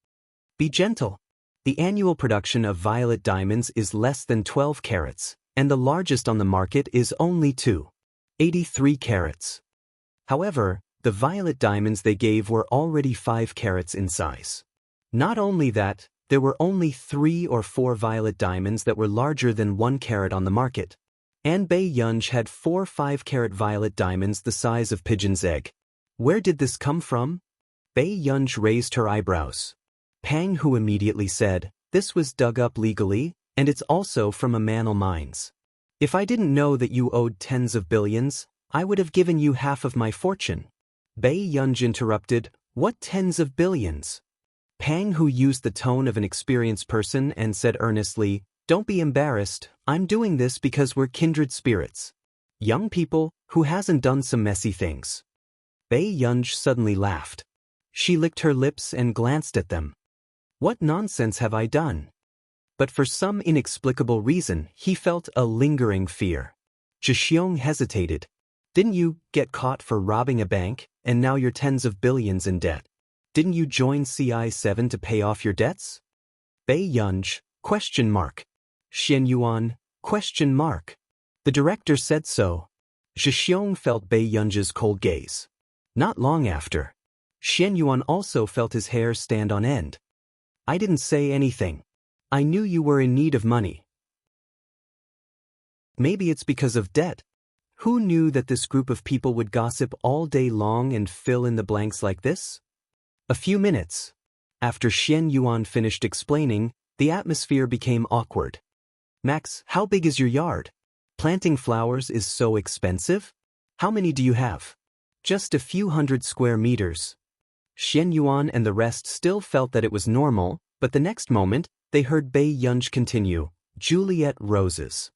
Be gentle. The annual production of violet diamonds is less than 12 carats, and the largest on the market is only 2.83 carats. However, the violet diamonds they gave were already 5 carats in size. Not only that, there were only 3 or 4 violet diamonds that were larger than 1 carat on the market. And Bei Yunj had 4 5-carat violet diamonds the size of pigeon's egg. Where did this come from? Bei Yunj raised her eyebrows. Pang Hu immediately said, this was dug up legally, and it's also from Immortal mines. If I didn't know that you owed tens of billions, I would have given you half of my fortune. Bei Yunj interrupted, what tens of billions? Pang Hu used the tone of an experienced person and said earnestly, don't be embarrassed, I'm doing this because we're kindred spirits. Young people, who hasn't done some messy things? Bei Yunj suddenly laughed. She licked her lips and glanced at them. What nonsense have I done? But for some inexplicable reason, he felt a lingering fear. Zhixiong hesitated. Didn't you get caught for robbing a bank, and now you're tens of billions in debt? Didn't you join CI7 to pay off your debts? Bei Yunj, ? Xian Yuan, ? The director said so. Zhixiong felt Bei Yunj's cold gaze. Not long after, Xian Yuan also felt his hair stand on end. I didn't say anything. I knew you were in need of money. Maybe it's because of debt. Who knew that this group of people would gossip all day long and fill in the blanks like this? A few minutes. After Xian Yuan finished explaining, the atmosphere became awkward. Max, how big is your yard? Planting flowers is so expensive? How many do you have? Just a few hundred square meters. Xian Yuan and the rest still felt that it was normal, but the next moment, they heard Bei Yunj continue, Juliet Roses.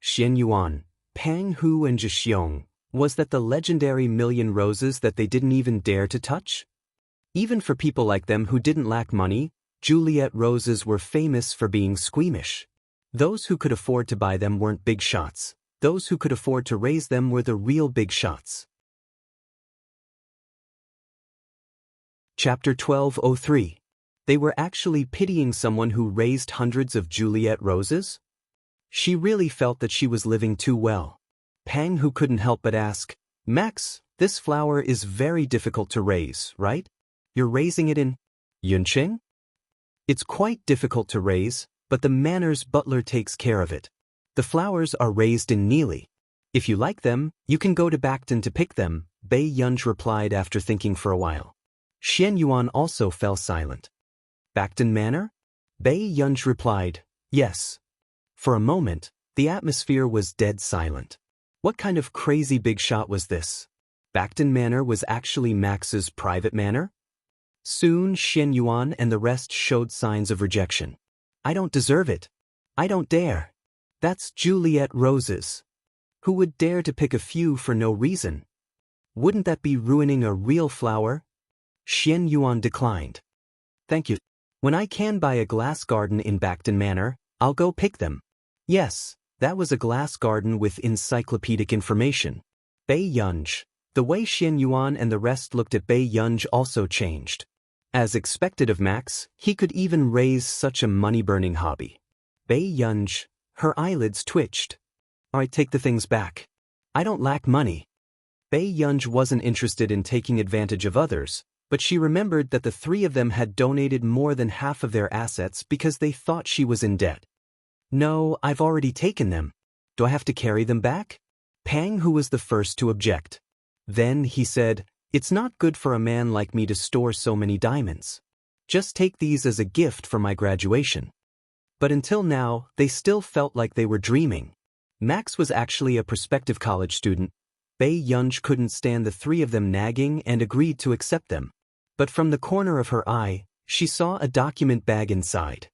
Xian Yuan, Pang Hu and Zhixiong, was that the legendary million roses that they didn't even dare to touch? Even for people like them who didn't lack money, Juliet roses were famous for being squeamish. Those who could afford to buy them weren't big shots. Those who could afford to raise them were the real big shots. Chapter 1203. They were actually pitying someone who raised hundreds of Juliet roses? She really felt that she was living too well. Pang Hu couldn't help but ask, Max, this flower is very difficult to raise, right? You're raising it in Yunqing? It's quite difficult to raise, but the manor's butler takes care of it. The flowers are raised in Neely. If you like them, you can go to Backton to pick them, Bei Yunj replied after thinking for a while. Xian Yuan also fell silent. Backton Manor? Bei Yunj replied, yes. For a moment, the atmosphere was dead silent. What kind of crazy big shot was this? Backton Manor was actually Max's private manor? Soon Xian Yuan and the rest showed signs of rejection. I don't deserve it. I don't dare. That's Juliet Roses. Who would dare to pick a few for no reason? Wouldn't that be ruining a real flower? Xian Yuan declined. Thank you. When I can buy a glass garden in Backton Manor, I'll go pick them. Yes, that was a glass garden with encyclopedic information. Bei Yunj. The way Xian Yuan and the rest looked at Bei Yunj also changed. As expected of Max, he could even raise such a money-burning hobby. Bei Yunj. Her eyelids twitched. I take the things back. I don't lack money. Bei Yunj wasn't interested in taking advantage of others, but she remembered that the three of them had donated more than half of their assets because they thought she was in debt. No, I've already taken them. Do I have to carry them back? Pang, who was the first to object. Then he said, it's not good for a man like me to store so many diamonds. Just take these as a gift for my graduation. But until now, they still felt like they were dreaming. Max was actually a prospective college student. Bei Yunj couldn't stand the three of them nagging and agreed to accept them. But from the corner of her eye, she saw a document bag inside.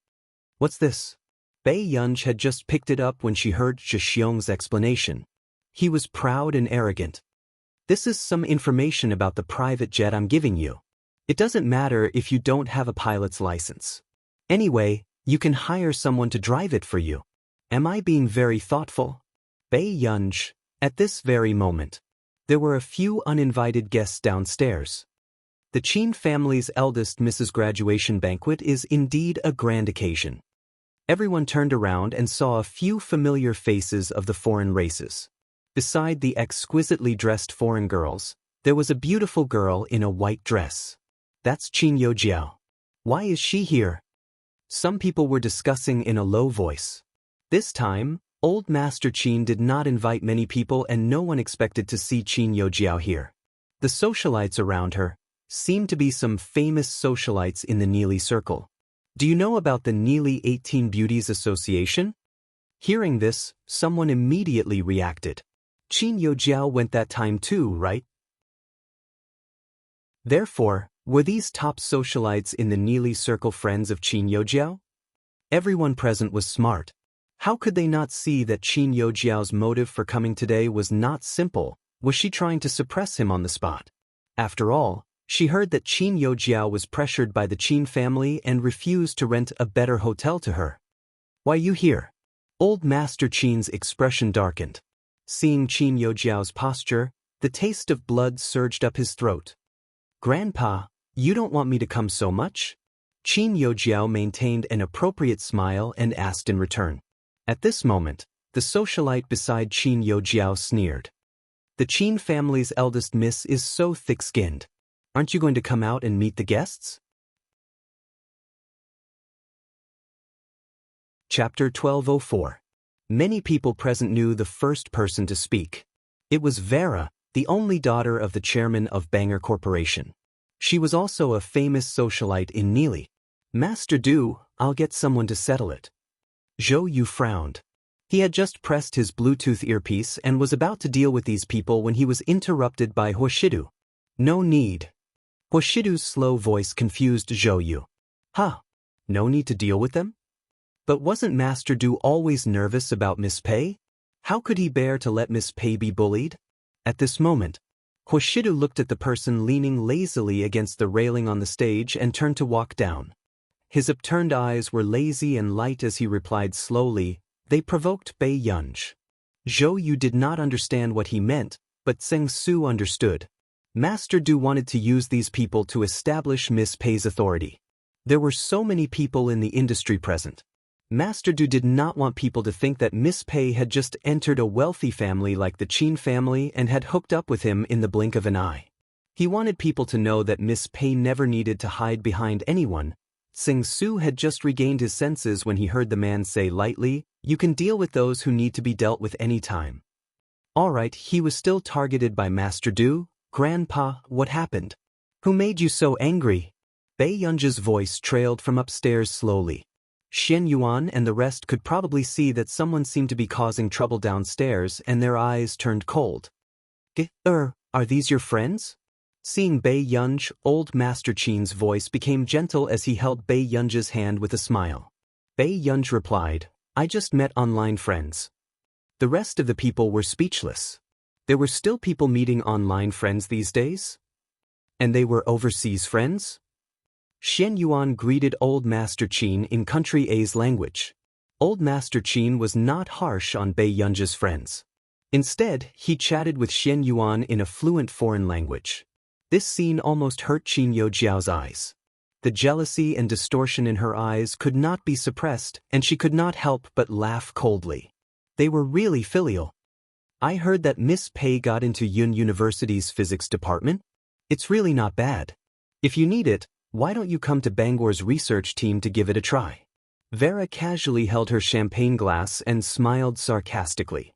What's this? Bei Yunj had just picked it up when she heard Zhe Xiong's explanation. He was proud and arrogant. This is some information about the private jet I'm giving you. It doesn't matter if you don't have a pilot's license. Anyway, you can hire someone to drive it for you. Am I being very thoughtful? Bei Yunj. At this very moment, there were a few uninvited guests downstairs. The Qin family's eldest Mrs. Graduation banquet is indeed a grand occasion. Everyone turned around and saw a few familiar faces of the foreign races. Beside the exquisitely dressed foreign girls, there was a beautiful girl in a white dress. That's Qin Youjiao. Why is she here? Some people were discussing in a low voice. This time, old Master Qin did not invite many people and no one expected to see Qin Youjiao here. The socialites around her seemed to be some famous socialites in the Neely Circle. Do you know about the Neely 18 Beauties Association? Hearing this, someone immediately reacted. Qin Youjiao went that time too, right? Therefore, were these top socialites in the Neely Circle friends of Qin Youjiao? Everyone present was smart. How could they not see that Qin Youjiao's motive for coming today was not simple? Was she trying to suppress him on the spot? After all, she heard that Qin Youjiao was pressured by the Qin family and refused to rent a better hotel to her. Why you here? Old Master Qin's expression darkened. Seeing Qin Youjiao's posture, the taste of blood surged up his throat. Grandpa, you don't want me to come so much? Qin Youjiao maintained an appropriate smile and asked in return. At this moment, the socialite beside Qin Youjiao sneered. The Qin family's eldest miss is so thick-skinned. Aren't you going to come out and meet the guests? Chapter 1204. Many people present knew the first person to speak. It was Vera, the only daughter of the chairman of Banger Corporation. She was also a famous socialite in Neely. Master Du, I'll get someone to settle it. Zhou Yu frowned. He had just pressed his Bluetooth earpiece and was about to deal with these people when he was interrupted by Huoshidu. No need. Huoshidu's slow voice confused Zhou Yu. Huh? No need to deal with them? But wasn't Master Du always nervous about Miss Pei? How could he bear to let Miss Pei be bullied? At this moment, Huoshidu looked at the person leaning lazily against the railing on the stage and turned to walk down. His upturned eyes were lazy and light as he replied slowly, they provoked Bei Yunj. Zhou Yu did not understand what he meant, but Zheng Su understood. Master Du wanted to use these people to establish Miss Pei's authority. There were so many people in the industry present. Master Du did not want people to think that Miss Pei had just entered a wealthy family like the Qin family and had hooked up with him in the blink of an eye. He wanted people to know that Miss Pei never needed to hide behind anyone. Sing Su had just regained his senses when he heard the man say lightly, "You can deal with those who need to be dealt with any time." Alright, he was still targeted by Master Du. "Grandpa, what happened? Who made you so angry?" Bei Yunji's voice trailed from upstairs slowly. Xian Yuan and the rest could probably see that someone seemed to be causing trouble downstairs, and their eyes turned cold. Are these your friends?" Seeing Bei Yunj, old Master Qin's voice became gentle as he held Bei Yunji's hand with a smile. Bei Yunj replied, "I just met online friends." The rest of the people were speechless. There were still people meeting online friends these days? And they were overseas friends? Xian Yuan greeted Old Master Qin in Country A's language. Old Master Qin was not harsh on Bei Yunji's friends. Instead, he chatted with Xian Yuan in a fluent foreign language. This scene almost hurt Qin Youjiao's eyes. The jealousy and distortion in her eyes could not be suppressed, and she could not help but laugh coldly. They were really filial. "I heard that Miss Pei got into Yun University's physics department. It's really not bad. If you need it, why don't you come to Bangor's research team to give it a try?" Vera casually held her champagne glass and smiled sarcastically.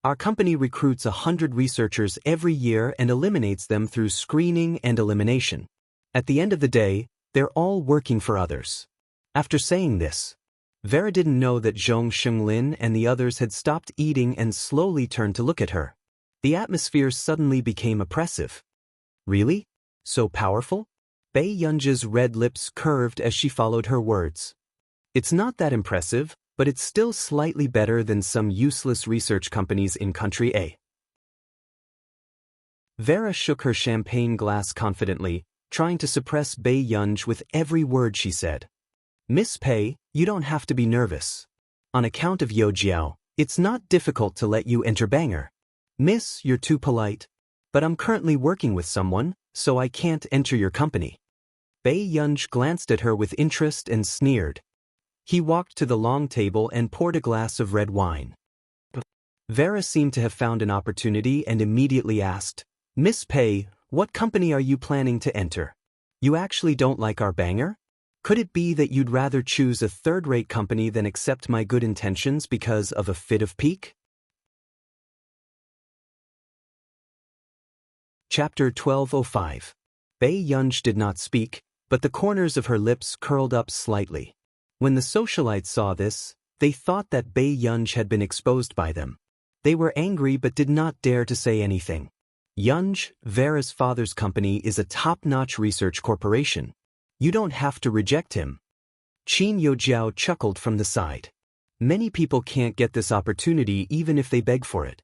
"Our company recruits 100 researchers every year and eliminates them through screening and elimination. At the end of the day, they're all working for others." After saying this, Vera didn't know that Wang Lin and the others had stopped eating and slowly turned to look at her. The atmosphere suddenly became oppressive. Really? So powerful? Bei Yunji's red lips curved as she followed her words. "It's not that impressive, but it's still slightly better than some useless research companies in Country A." Vera shook her champagne glass confidently, trying to suppress Bei Yunj with every word she said. "Miss Pei, you don't have to be nervous. On account of Youjiao, it's not difficult to let you enter Bangor. Miss, you're too polite. But I'm currently working with someone, so I can't enter your company." Bei Yunj glanced at her with interest and sneered. He walked to the long table and poured a glass of red wine. Vera seemed to have found an opportunity and immediately asked, "Miss Pei, what company are you planning to enter? You actually don't like our Bangor? Could it be that you'd rather choose a third-rate company than accept my good intentions because of a fit of pique?" Chapter 1205. Bei Yunj did not speak, but the corners of her lips curled up slightly. When the socialites saw this, they thought that Bei Yunj had been exposed by them. They were angry but did not dare to say anything. Yunj, Vera's father's company, is a top-notch research corporation. You don't have to reject him. Qin Youjiao chuckled from the side. Many people can't get this opportunity even if they beg for it.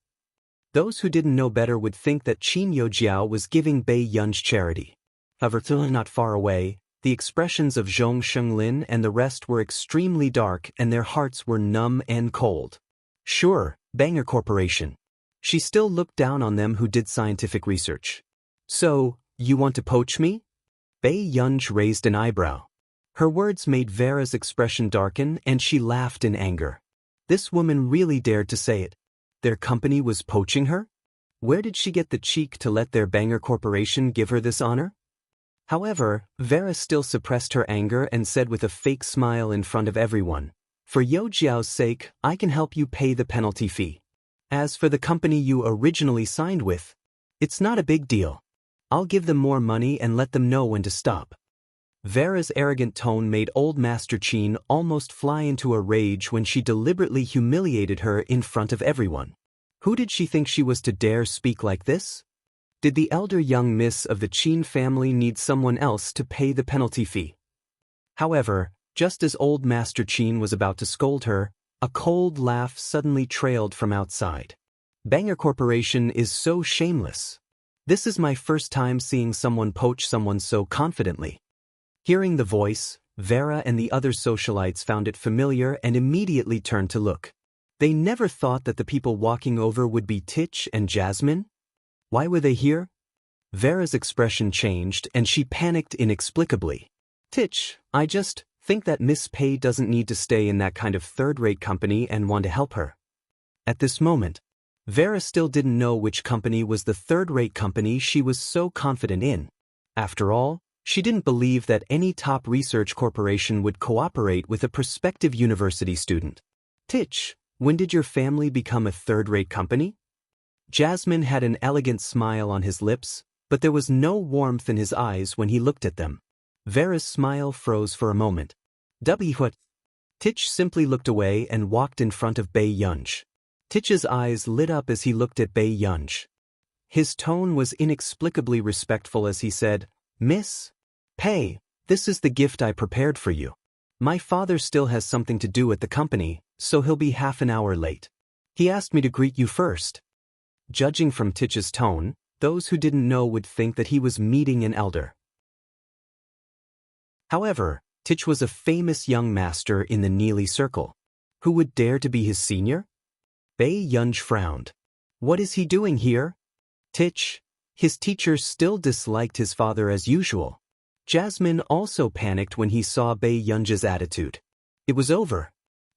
Those who didn't know better would think that Qin Youjiao was giving Bei Yunj charity. However, not far away, the expressions of Wang Lin and the rest were extremely dark and their hearts were numb and cold. Sure, Bangor Corporation. She still looked down on them who did scientific research. "So, you want to poach me?" Bei Yunj raised an eyebrow. Her words made Vera's expression darken and she laughed in anger. This woman really dared to say it. Their company was poaching her? Where did she get the cheek to let their Bangor Corporation give her this honor? However, Vera still suppressed her anger and said with a fake smile in front of everyone, "For Youjiao's sake, I can help you pay the penalty fee. As for the company you originally signed with, it's not a big deal. I'll give them more money and let them know when to stop." Vera's arrogant tone made Old Master Qin almost fly into a rage when she deliberately humiliated her in front of everyone. Who did she think she was to dare speak like this? Did the elder young miss of the Qin family need someone else to pay the penalty fee? However, just as Old Master Qin was about to scold her, a cold laugh suddenly trailed from outside. "Bangor Corporation is so shameless. This is my first time seeing someone poach someone so confidently." Hearing the voice, Vera and the other socialites found it familiar and immediately turned to look. They never thought that the people walking over would be Titch and Jasmine. Why were they here? Vera's expression changed and she panicked inexplicably. "Titch, I just think that Miss Pei doesn't need to stay in that kind of third-rate company and want to help her." At this moment, Vera still didn't know which company was the third-rate company she was so confident in. After all, she didn't believe that any top research corporation would cooperate with a prospective university student. Titch, when did your family become a third-rate company? Jasmine had an elegant smile on his lips, but there was no warmth in his eyes when he looked at them. Vera's smile froze for a moment. What? Titch simply looked away and walked in front of Bei Yunj. Titch's eyes lit up as he looked at Bei Yunj. His tone was inexplicably respectful as he said, "Miss Pei, this is the gift I prepared for you. My father still has something to do at the company, so he'll be half an hour late. He asked me to greet you first." Judging from Titch's tone, those who didn't know would think that he was meeting an elder. However, Titch was a famous young master in the Neely Circle. Who would dare to be his senior? Bei Yunj frowned. What is he doing here? Titch. His teacher still disliked his father as usual. Jasmine also panicked when he saw Bei Yunj's attitude. It was over.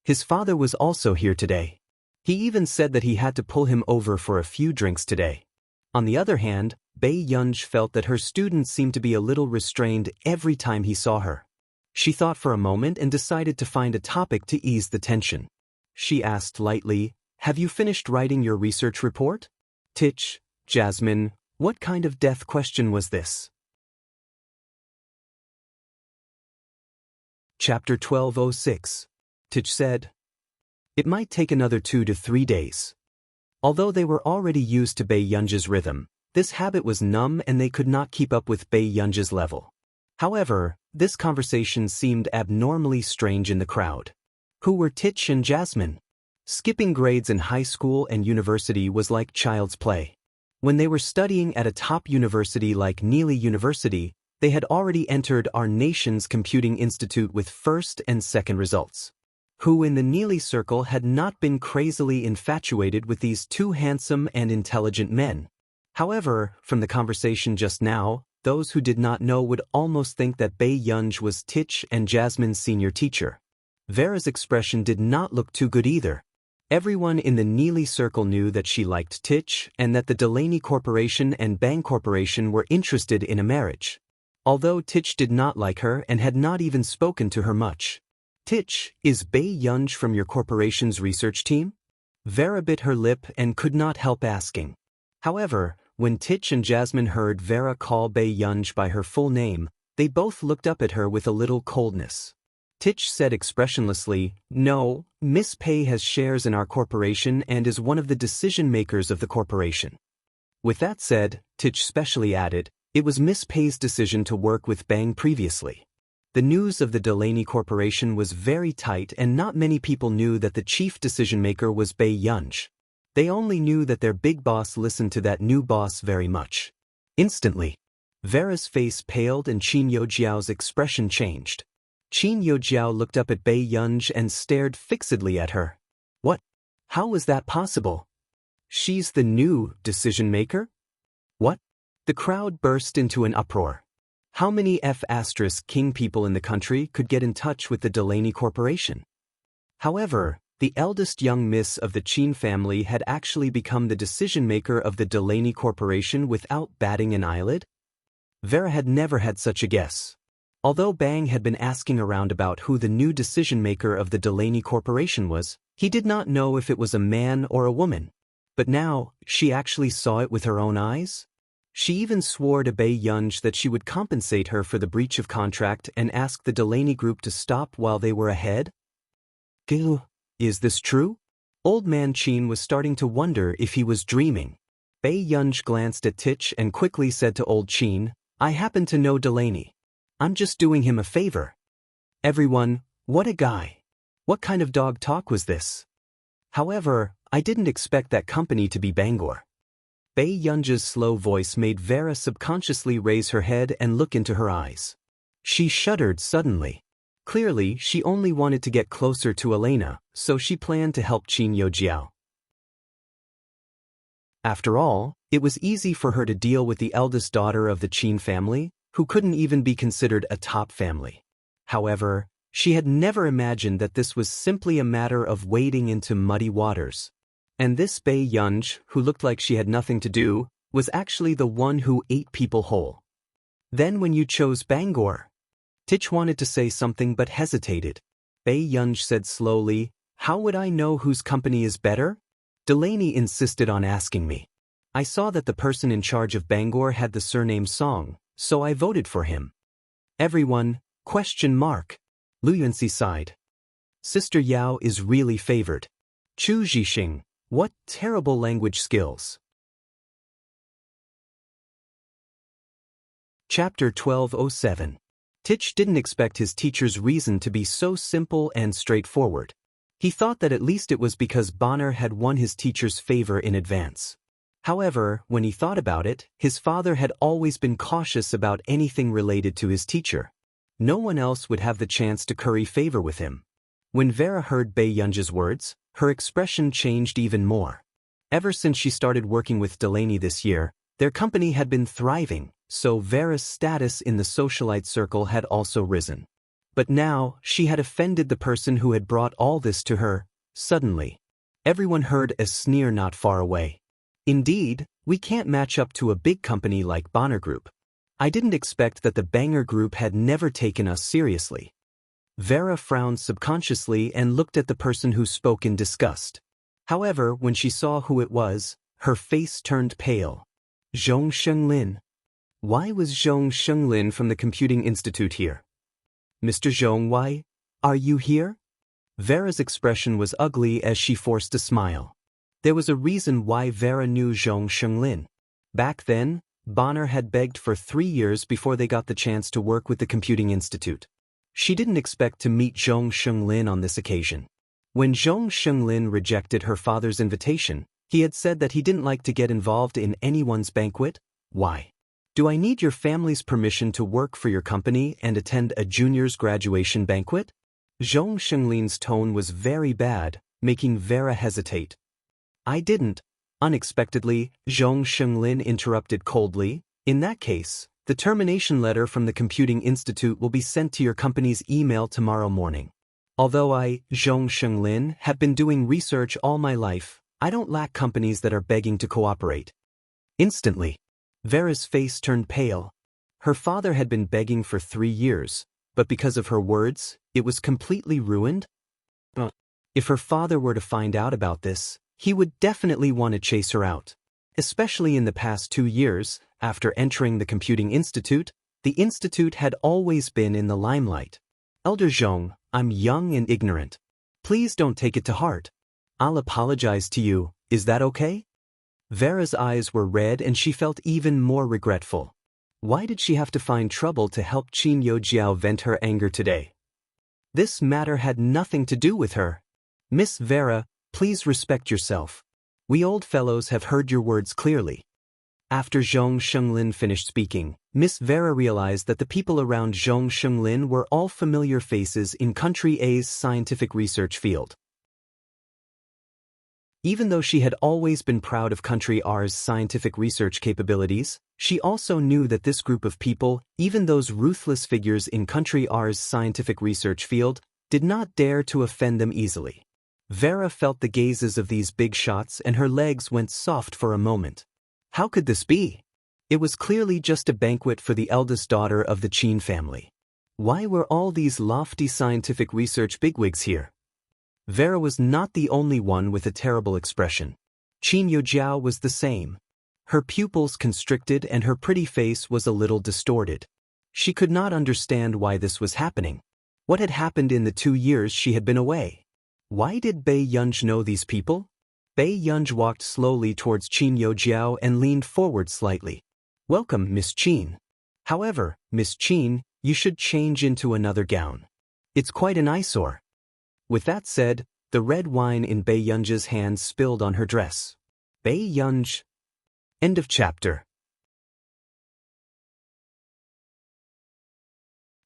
His father was also here today. He even said that he had to pull him over for a few drinks today. On the other hand, Bei Yunj felt that her student seemed to be a little restrained every time he saw her. She thought for a moment and decided to find a topic to ease the tension. She asked lightly, "Have you finished writing your research report?" Titch, Jasmine, what kind of death question was this? Chapter 1206. Titch said, "It might take another 2 to 3 days." Although they were already used to Bei Yunj's rhythm, this habit was numb and they could not keep up with Bei Yunj's level. However, this conversation seemed abnormally strange in the crowd. Who were Titch and Jasmine? Skipping grades in high school and university was like child's play. When they were studying at a top university like Neely University, they had already entered our nation's computing institute with first and second results. Who in the Neely circle had not been crazily infatuated with these two handsome and intelligent men? However, from the conversation just now, those who did not know would almost think that Bei Yunj was Titch and Jasmine's senior teacher. Vera's expression did not look too good either. Everyone in the Neely circle knew that she liked Titch and that the Delaney Corporation and Bang Corporation were interested in a marriage. Although Titch did not like her and had not even spoken to her much. Titch, is Bei Yunj from your corporation's research team? Vera bit her lip and could not help asking. However, when Titch and Jasmine heard Vera call Bei Yunj by her full name, they both looked up at her with a little coldness. Titch said expressionlessly, "No, Miss Pei has shares in our corporation and is one of the decision-makers of the corporation." With that said, Titch specially added, it was Miss Pei's decision to work with Bang previously. The news of the Delaney Corporation was very tight and not many people knew that the chief decision-maker was Bei Yunj. They only knew that their big boss listened to that new boss very much. Instantly, Vera's face paled and Qin Yojiao's expression changed. Qin Yojiao looked up at Bei Yunj and stared fixedly at her. What? How was that possible? She's the new decision-maker? What? The crowd burst into an uproar. How many F***king people in the country could get in touch with the Delaney Corporation? However, the eldest young miss of the Qin family had actually become the decision-maker of the Delaney Corporation without batting an eyelid? Vera had never had such a guess. Although Bang had been asking around about who the new decision-maker of the Delaney Corporation was, he did not know if it was a man or a woman. But now, she actually saw it with her own eyes? She even swore to Bei Yunj that she would compensate her for the breach of contract and ask the Delaney group to stop while they were ahead? Gil, is this true? Old man Qin was starting to wonder if he was dreaming. Bei Yunj glanced at Titch and quickly said to old Qin, "I happen to know Delaney. I'm just doing him a favor." Everyone, what a guy. What kind of dog talk was this? However, I didn't expect that company to be Bangor. Bei Yunj's slow voice made Vera subconsciously raise her head and look into her eyes. She shuddered suddenly. Clearly, she only wanted to get closer to Elena, so she planned to help Qin Yojiao. After all, it was easy for her to deal with the eldest daughter of the Qin family, who couldn't even be considered a top family. However, she had never imagined that this was simply a matter of wading into muddy waters. And this Bei Yunj, who looked like she had nothing to do, was actually the one who ate people whole. Then when you chose Bangor? Titch wanted to say something but hesitated. Bei Yunj said slowly, "How would I know whose company is better?" Delaney insisted on asking me. I saw that the person in charge of Bangor had the surname Song, so I voted for him. Everyone, ? Lu Yunxi sighed. Sister Yao is really favored. Chu Zhixing, what terrible language skills. Chapter 1207. Titch didn't expect his teacher's reason to be so simple and straightforward. He thought that at least it was because Bonner had won his teacher's favor in advance. However, when he thought about it, his father had always been cautious about anything related to his teacher. No one else would have the chance to curry favor with him. When Vera heard Bei Yunj's words, her expression changed even more. Ever since she started working with Delaney this year, their company had been thriving, so Vera's status in the socialite circle had also risen. But now, she had offended the person who had brought all this to her. Suddenly, everyone heard a sneer not far away. Indeed, we can't match up to a big company like Bonner Group. I didn't expect that the Banger Group had never taken us seriously. Vera frowned subconsciously and looked at the person who spoke in disgust. However, when she saw who it was, her face turned pale. Zhong Shenglin. Why was Zhong Shenglin from the Computing Institute here? Mr. Zhong, why are you here? Vera's expression was ugly as she forced a smile. There was a reason why Vera knew Zhong Shenglin. Back then, Bonner had begged for 3 years before they got the chance to work with the Computing Institute. She didn't expect to meet Zhong Shenglin on this occasion. When Zhong Shenglin rejected her father's invitation, he had said that he didn't like to get involved in anyone's banquet. Why? Do I need your family's permission to work for your company and attend a junior's graduation banquet? Zhong Shenglin's tone was very bad, making Vera hesitate. I didn't. Unexpectedly, Zhong Shenglin interrupted coldly. In that case, the termination letter from the Computing Institute will be sent to your company's email tomorrow morning. Although I, Zhong Shenglin, have been doing research all my life, I don't lack companies that are begging to cooperate. Instantly, Vera's face turned pale. Her father had been begging for 3 years, but because of her words, it was completely ruined? If her father were to find out about this, he would definitely want to chase her out. Especially in the past 2 years, after entering the Computing Institute, the institute had always been in the limelight. Elder Zhong, I'm young and ignorant. Please don't take it to heart. I'll apologize to you, is that okay? Vera's eyes were red and she felt even more regretful. Why did she have to find trouble to help Qin Yojiao vent her anger today? This matter had nothing to do with her. Miss Vera, please respect yourself. We old fellows have heard your words clearly. After Zhong Shenglin finished speaking, Miss Vera realized that the people around Zhong Shenglin were all familiar faces in Country A's scientific research field. Even though she had always been proud of Country R's scientific research capabilities, she also knew that this group of people, even those ruthless figures in Country R's scientific research field, did not dare to offend them easily. Vera felt the gazes of these big shots and her legs went soft for a moment. How could this be? It was clearly just a banquet for the eldest daughter of the Qin family. Why were all these lofty scientific research bigwigs here? Vera was not the only one with a terrible expression. Qin Yojiao was the same. Her pupils constricted and her pretty face was a little distorted. She could not understand why this was happening. What had happened in the 2 years she had been away? Why did Bei Yunj know these people? Bei Yunj walked slowly towards Qin Yojiao and leaned forward slightly. Welcome, Miss Qin. However, Miss Qin, you should change into another gown. It's quite an eyesore. With that said, the red wine in Bei Yunj's hand spilled on her dress. Bei Yunj. End of chapter.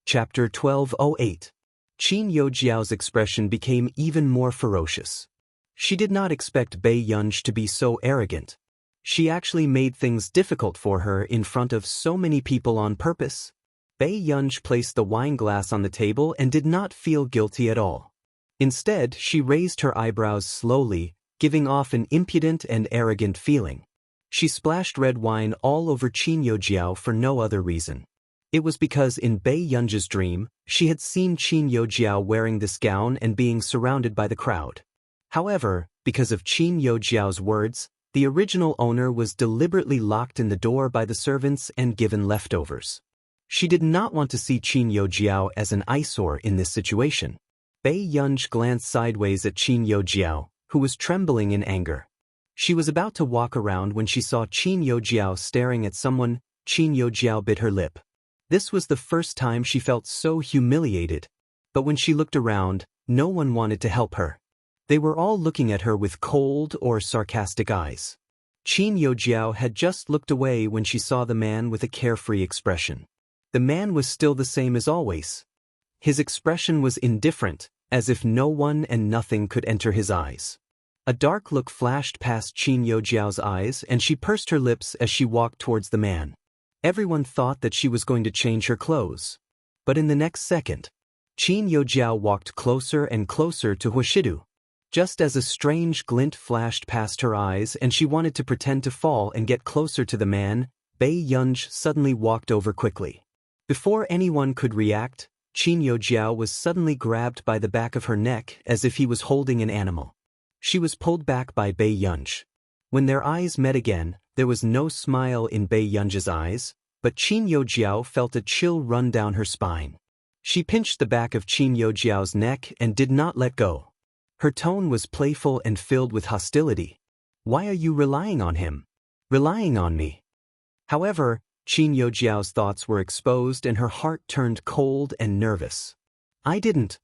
Chapter 1208. Qin Yojiao's expression became even more ferocious. She did not expect Bei Yunj to be so arrogant. She actually made things difficult for her in front of so many people on purpose. Bei Yunj placed the wine glass on the table and did not feel guilty at all. Instead, she raised her eyebrows slowly, giving off an impudent and arrogant feeling. She splashed red wine all over Qin Youjiao for no other reason. It was because in Bei Yunji's dream, she had seen Qin Youjiao wearing this gown and being surrounded by the crowd. However, because of Qin Youjiao's words, the original owner was deliberately locked in the door by the servants and given leftovers. She did not want to see Qin Youjiao as an eyesore in this situation. Bei Yunji glanced sideways at Qin Youjiao, who was trembling in anger. She was about to walk around when she saw Qin Youjiao staring at someone. Qin Youjiao bit her lip. This was the first time she felt so humiliated. But when she looked around, no one wanted to help her. They were all looking at her with cold or sarcastic eyes. Qin Youjiao had just looked away when she saw the man with a carefree expression. The man was still the same as always. His expression was indifferent, as if no one and nothing could enter his eyes. A dark look flashed past Qin Youjiao's eyes and she pursed her lips as she walked towards the man. Everyone thought that she was going to change her clothes. But in the next second, Qin Youjiao walked closer and closer to Huashidu. Just as a strange glint flashed past her eyes and she wanted to pretend to fall and get closer to the man, Bei Yunji suddenly walked over quickly. Before anyone could react, Qin Youjiao was suddenly grabbed by the back of her neck as if he was holding an animal. She was pulled back by Bei Yunji. When their eyes met again, there was no smile in Bei Yunji's eyes, but Qin Youjiao felt a chill run down her spine. She pinched the back of Qin Youjiao's neck and did not let go. Her tone was playful and filled with hostility. Why are you relying on him? Relying on me? However, Qin Youjiao's thoughts were exposed and her heart turned cold and nervous. I didn't.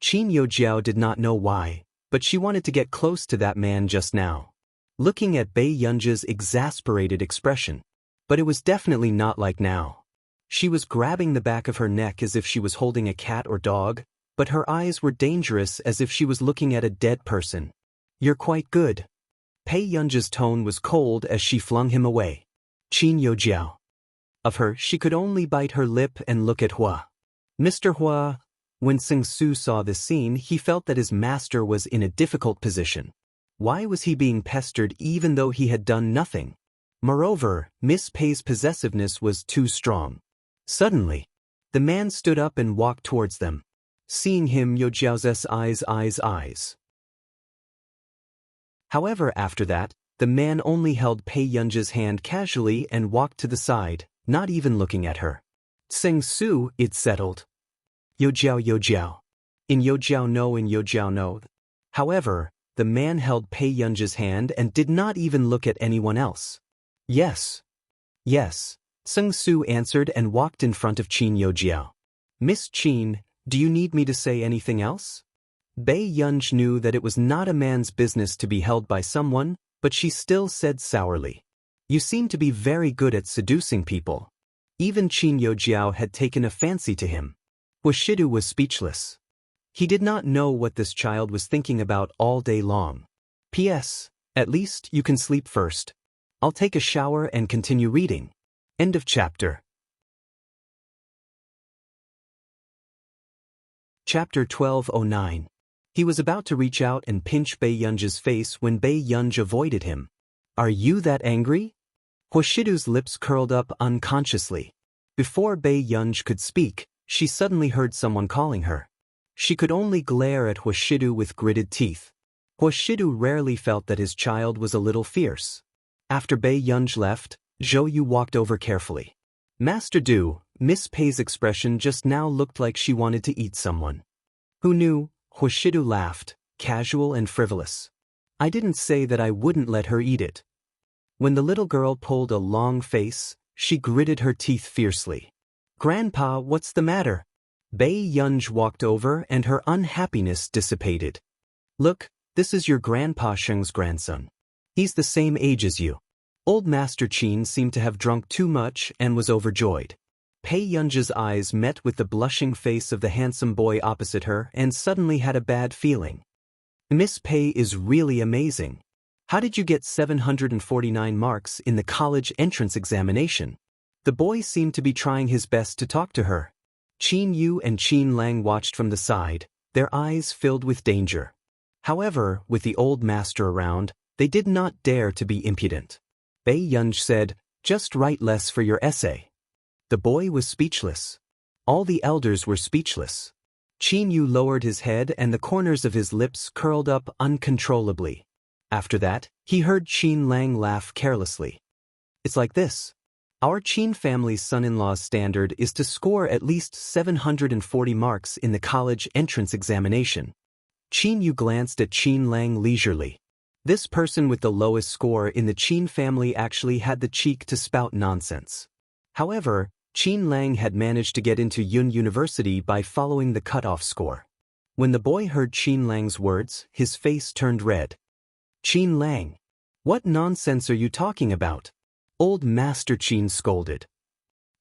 Qin Youjiao did not know why, but she wanted to get close to that man just now. Looking at Bei Yunji's exasperated expression. But it was definitely not like now. She was grabbing the back of her neck as if she was holding a cat or dog, but her eyes were dangerous as if she was looking at a dead person. You're quite good. Bei Yunji's tone was cold as she flung him away. Qin Youjiao. Of her, she could only bite her lip and look at Hua. Mr. Hua. When Sing Su saw this scene, he felt that his master was in a difficult position. Why was he being pestered even though he had done nothing? Moreover, Miss Pei's possessiveness was too strong. Suddenly, the man stood up and walked towards them. Seeing him, Youjiao's eyes. However, after that, the man only held Bei Yunji's hand casually and walked to the side, not even looking at her. Sing Su, it settled. Youjiao. In Youjiao no. However, the man held Bei Yunji's hand and did not even look at anyone else. Yes. Sing Su answered and walked in front of Qin Youjiao. Miss Qin, do you need me to say anything else? Bei Yunji knew that it was not a man's business to be held by someone, but she still said sourly. You seem to be very good at seducing people. Even Qin Youjiao had taken a fancy to him. Huashidu was speechless. He did not know what this child was thinking about all day long. P.S. At least you can sleep first. I'll take a shower and continue reading. End of chapter. Chapter 1209. He was about to reach out and pinch Bei Yunji's face when Bei Yunji avoided him. Are you that angry? Huashidu's lips curled up unconsciously. Before Bei Yunji could speak, she suddenly heard someone calling her. She could only glare at Huashidu with gritted teeth. Huashidu rarely felt that his child was a little fierce. After Bei Yunji left, Zhou Yu walked over carefully. Master Du, Miss Pei's expression just now looked like she wanted to eat someone. Who knew? Huashidu laughed, casual and frivolous. I didn't say that I wouldn't let her eat it. When the little girl pulled a long face, she gritted her teeth fiercely. Grandpa, what's the matter? Bei Yunji walked over and her unhappiness dissipated. Look, this is your Grandpa Sheng's grandson. He's the same age as you. Old Master Qin seemed to have drunk too much and was overjoyed. Bei Yunji's eyes met with the blushing face of the handsome boy opposite her and suddenly had a bad feeling. Miss Pei is really amazing. How did you get 749 marks in the college entrance examination? The boy seemed to be trying his best to talk to her. Qin Yu and Qin Lang watched from the side, their eyes filled with danger. However, with the old master around, they did not dare to be impudent. Bei Yunj said, "Just write less for your essay." The boy was speechless. All the elders were speechless. Qin Yu lowered his head and the corners of his lips curled up uncontrollably. After that, he heard Qin Lang laugh carelessly. "It's like this. Our Qin family's son-in-law's standard is to score at least 740 marks in the college entrance examination." Qin Yu glanced at Qin Lang leisurely. This person with the lowest score in the Qin family actually had the cheek to spout nonsense. However, Qin Lang had managed to get into Yun University by following the cutoff score. When the boy heard Qin Lang's words, his face turned red. "Qin Lang, what nonsense are you talking about?" Old Master Qin scolded.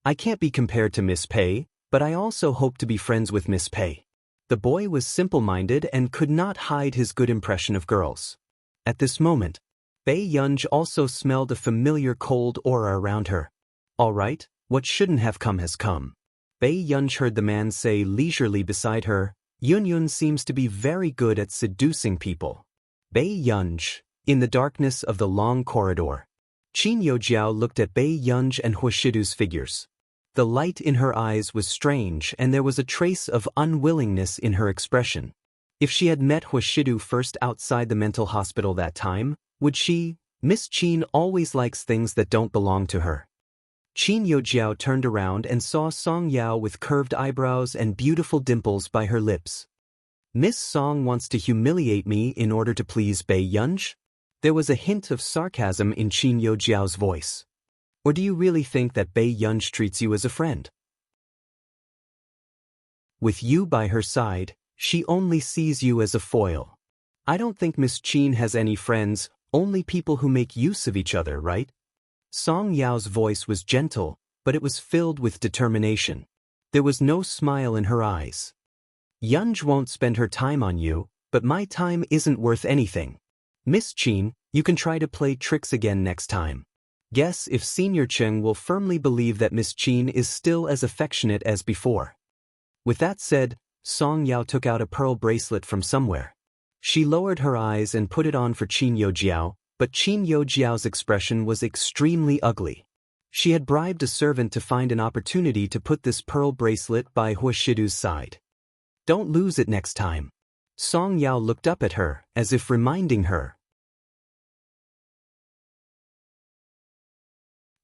"I can't be compared to Miss Pei, but I also hope to be friends with Miss Pei." The boy was simple-minded and could not hide his good impression of girls. At this moment, Bei Yunj also smelled a familiar cold aura around her. "All right, what shouldn't have come has come." Bei Yunj heard the man say leisurely beside her, "Yun Yun seems to be very good at seducing people." Bei Yunj, in the darkness of the long corridor. Qin Yojiao looked at Bei Yunj and Huashidu's figures. The light in her eyes was strange and there was a trace of unwillingness in her expression. If she had met Huashidu first outside the mental hospital that time, would she? Miss Qin always likes things that don't belong to her. Qin Yojiao turned around and saw Song Yao with curved eyebrows and beautiful dimples by her lips. "Miss Song wants to humiliate me in order to please Bei Yunj?" There was a hint of sarcasm in Qin Yojiao's voice. "Or do you really think that Bei Yunj treats you as a friend? With you by her side, she only sees you as a foil. I don't think Miss Qin has any friends, only people who make use of each other, right?" Song Yao's voice was gentle, but it was filled with determination. There was no smile in her eyes. "Yunj won't spend her time on you, but my time isn't worth anything. Miss Qin, you can try to play tricks again next time. Guess if Senior Cheng will firmly believe that Miss Qin is still as affectionate as before." With that said, Song Yao took out a pearl bracelet from somewhere. She lowered her eyes and put it on for Qin Yojiao, but Qin Yojiao's expression was extremely ugly. She had bribed a servant to find an opportunity to put this pearl bracelet by Huashidu's side. "Don't lose it next time." Song Yao looked up at her, as if reminding her.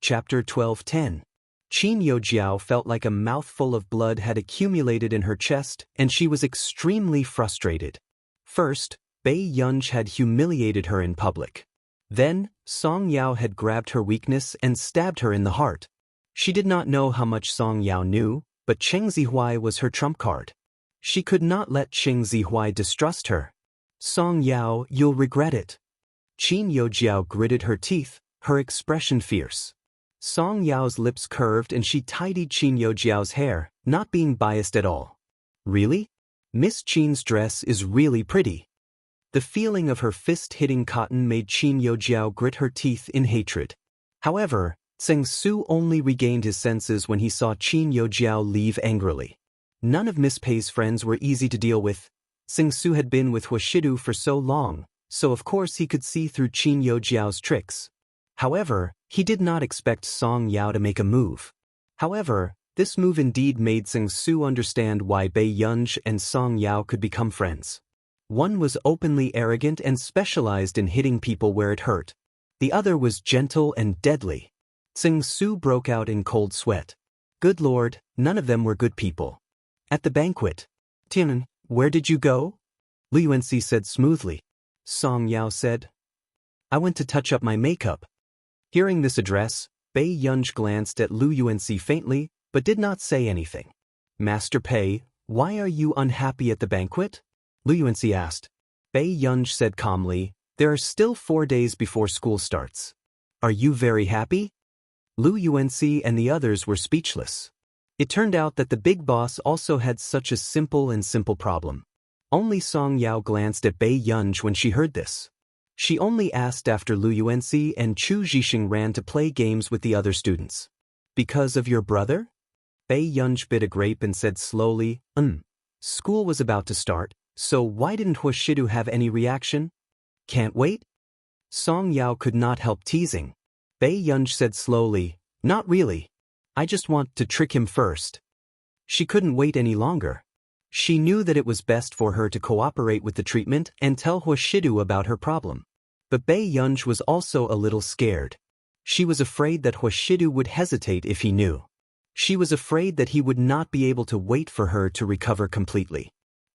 Chapter 12:10. Qin Yojiao felt like a mouthful of blood had accumulated in her chest, and she was extremely frustrated. First, Bei Yunj had humiliated her in public. Then, Song Yao had grabbed her weakness and stabbed her in the heart. She did not know how much Song Yao knew, but Cheng Zihuai was her trump card. She could not let Cheng Zihuai distrust her. "Song Yao, you'll regret it." Qin Yojiao gritted her teeth, her expression fierce. Song Yao's lips curved and she tidied Qin Yojiao's hair, not being biased at all. "Really? Miss Qin's dress is really pretty." The feeling of her fist hitting cotton made Qin Yojiao grit her teeth in hatred. However, Tseng Su only regained his senses when he saw Qin Yojiao leave angrily. None of Miss Pei's friends were easy to deal with. Tseng Su had been with Huashidu for so long, so of course he could see through Qin Yojiao's tricks. However, he did not expect Song Yao to make a move. However, this move indeed made Tseng Su understand why Bei Yunj and Song Yao could become friends. One was openly arrogant and specialized in hitting people where it hurt. The other was gentle and deadly. Tseng Su broke out in cold sweat. Good Lord, none of them were good people. At the banquet. "Tian, where did you go?" Lu Yuanxi said smoothly. Song Yao said, "I went to touch up my makeup." Hearing this address, Bei Yunj glanced at Lu Yuanxi faintly, but did not say anything. "Master Pei, why are you unhappy at the banquet?" Lu Yuanxi asked. Bei Yunj said calmly, "There are still 4 days before school starts. Are you very happy?" Lu Yuanxi and the others were speechless. It turned out that the big boss also had such a simple problem. Only Song Yao glanced at Bei Yunj when she heard this. She only asked after Lu Yuanxi and Chu Zhixing ran to play games with the other students. "Because of your brother?" Bei Yunj bit a grape and said slowly, School was about to start, So why didn't Huashidu have any reaction? Can't wait? Song Yao could not help teasing. Bei Yunj said slowly, not really. I just want to trick him first. She couldn't wait any longer. She knew that it was best for her to cooperate with the treatment and tell Huashidu about her problem. But Bei Yunj was also a little scared. She was afraid that Huashidu would hesitate if he knew. She was afraid that he would not be able to wait for her to recover completely.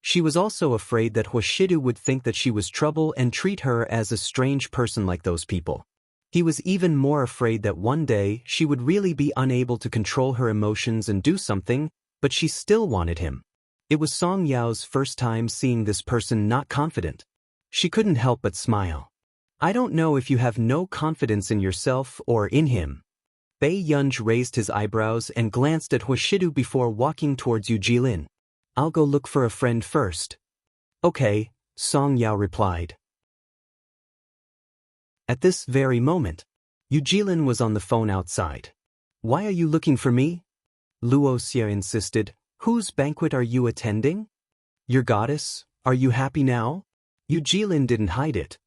She was also afraid that Huashidu would think that she was trouble and treat her as a strange person like those people. He was even more afraid that one day she would really be unable to control her emotions and do something, but she still wanted him. It was Song Yao's first time seeing this person not confident. She couldn't help but smile. I don't know if you have no confidence in yourself or in him. Bei Yunj raised his eyebrows and glanced at Huashidu before walking towards Yu Jilin. I'll go look for a friend first. Okay, Song Yao replied. At this very moment, Yu Jilin was on the phone outside. Why are you looking for me? Luo Xie insisted. Whose banquet are you attending? Your goddess, are you happy now? Yu Jilin didn't hide it.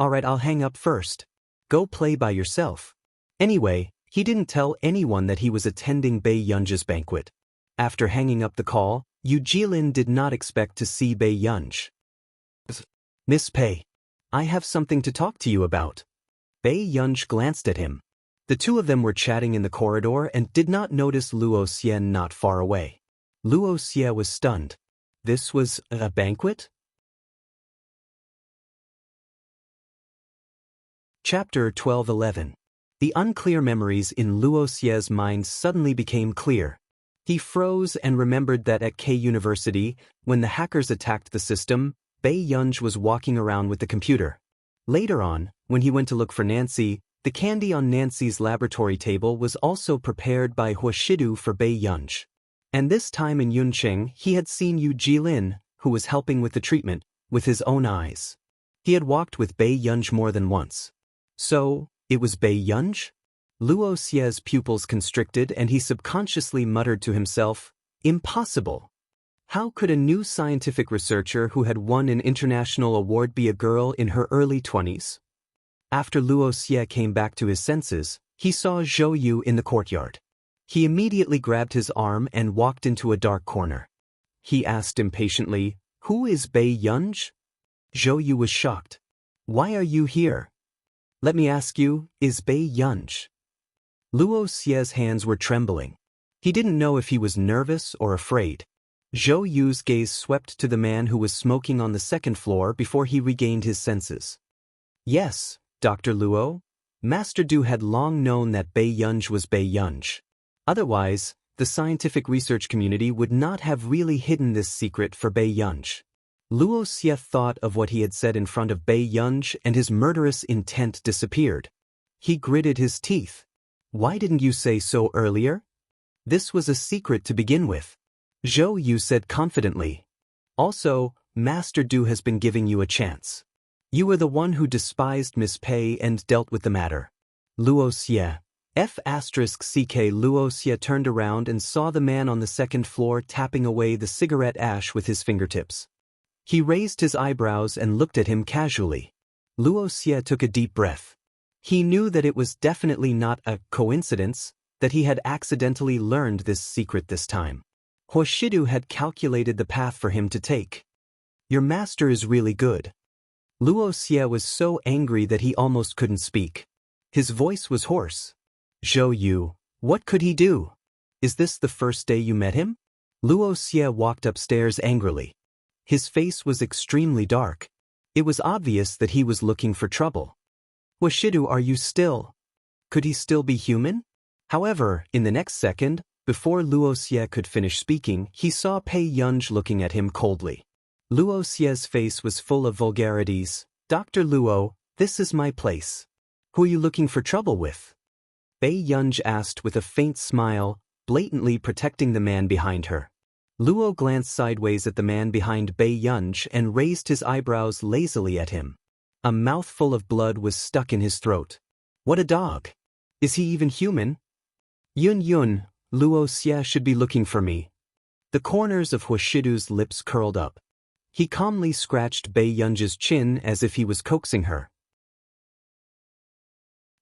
Alright, I'll hang up first. Go play by yourself. Anyway, he didn't tell anyone that he was attending Bei Yunj's banquet. After hanging up the call, Yu Jilin did not expect to see Bei Yunj. Miss Pei, I have something to talk to you about. Bei Yunj glanced at him. The two of them were chatting in the corridor and did not notice Luo Xie not far away. Luo Xie was stunned. This was a banquet? Chapter 12:11. The unclear memories in Luo Xie's mind suddenly became clear. He froze and remembered that at K University, when the hackers attacked the system, Bei Yunj was walking around with the computer. Later on, when he went to look for Nancy, the candy on Nancy's laboratory table was also prepared by Huashidu for Bei Yunj. And this time in Yuncheng, he had seen Yu Jilin, who was helping with the treatment, with his own eyes. He had walked with Bei Yunj more than once. So, it was Bei Yunj? Luo Xie's pupils constricted and he subconsciously muttered to himself, impossible. How could a new scientific researcher who had won an international award be a girl in her early 20s? After Luo Xie came back to his senses, he saw Zhou Yu in the courtyard. He immediately grabbed his arm and walked into a dark corner. He asked impatiently, Who is Bei Yunj? Zhou Yu was shocked. Why are you here? Let me ask you, is Bei Yunj? Luo Xie's hands were trembling. He didn't know if he was nervous or afraid. Zhou Yu's gaze swept to the man who was smoking on the second floor before he regained his senses. Yes, Dr. Luo. Master Du had long known that Bei Yunj was Bei Yunj. Otherwise, the scientific research community would not have really hidden this secret for Bei Yunj. Luo Xie thought of what he had said in front of Bei Yunj and his murderous intent disappeared. He gritted his teeth. Why didn't you say so earlier? This was a secret to begin with. Zhou Yu said confidently. Also, Master Du has been giving you a chance. You were the one who despised Miss Pei and dealt with the matter. Luo Xie. F***ck Luo Xie turned around and saw the man on the second floor tapping away the cigarette ash with his fingertips. He raised his eyebrows and looked at him casually. Luo Xie took a deep breath. He knew that it was definitely not a coincidence that he had accidentally learned this secret this time. Huashidu had calculated the path for him to take. Your master is really good. Luo Xie was so angry that he almost couldn't speak. His voice was hoarse. Zhou Yu, what could he do? Is this the first day you met him? Luo Xie walked upstairs angrily. His face was extremely dark. It was obvious that he was looking for trouble. Huashidu, are you still? Could he still be human? However, in the next second, before Luo Xie could finish speaking, he saw Bei Yunj looking at him coldly. Luo Xie's face was full of vulgarities. Dr. Luo, this is my place. Who are you looking for trouble with? Bei Yunj asked with a faint smile, blatantly protecting the man behind her. Luo glanced sideways at the man behind Bei Yunj and raised his eyebrows lazily at him. A mouthful of blood was stuck in his throat. What a dog! Is he even human? Yun, Luo Xie should be looking for me. The corners of Huashidu's lips curled up. He calmly scratched Bei Yunji's chin as if he was coaxing her.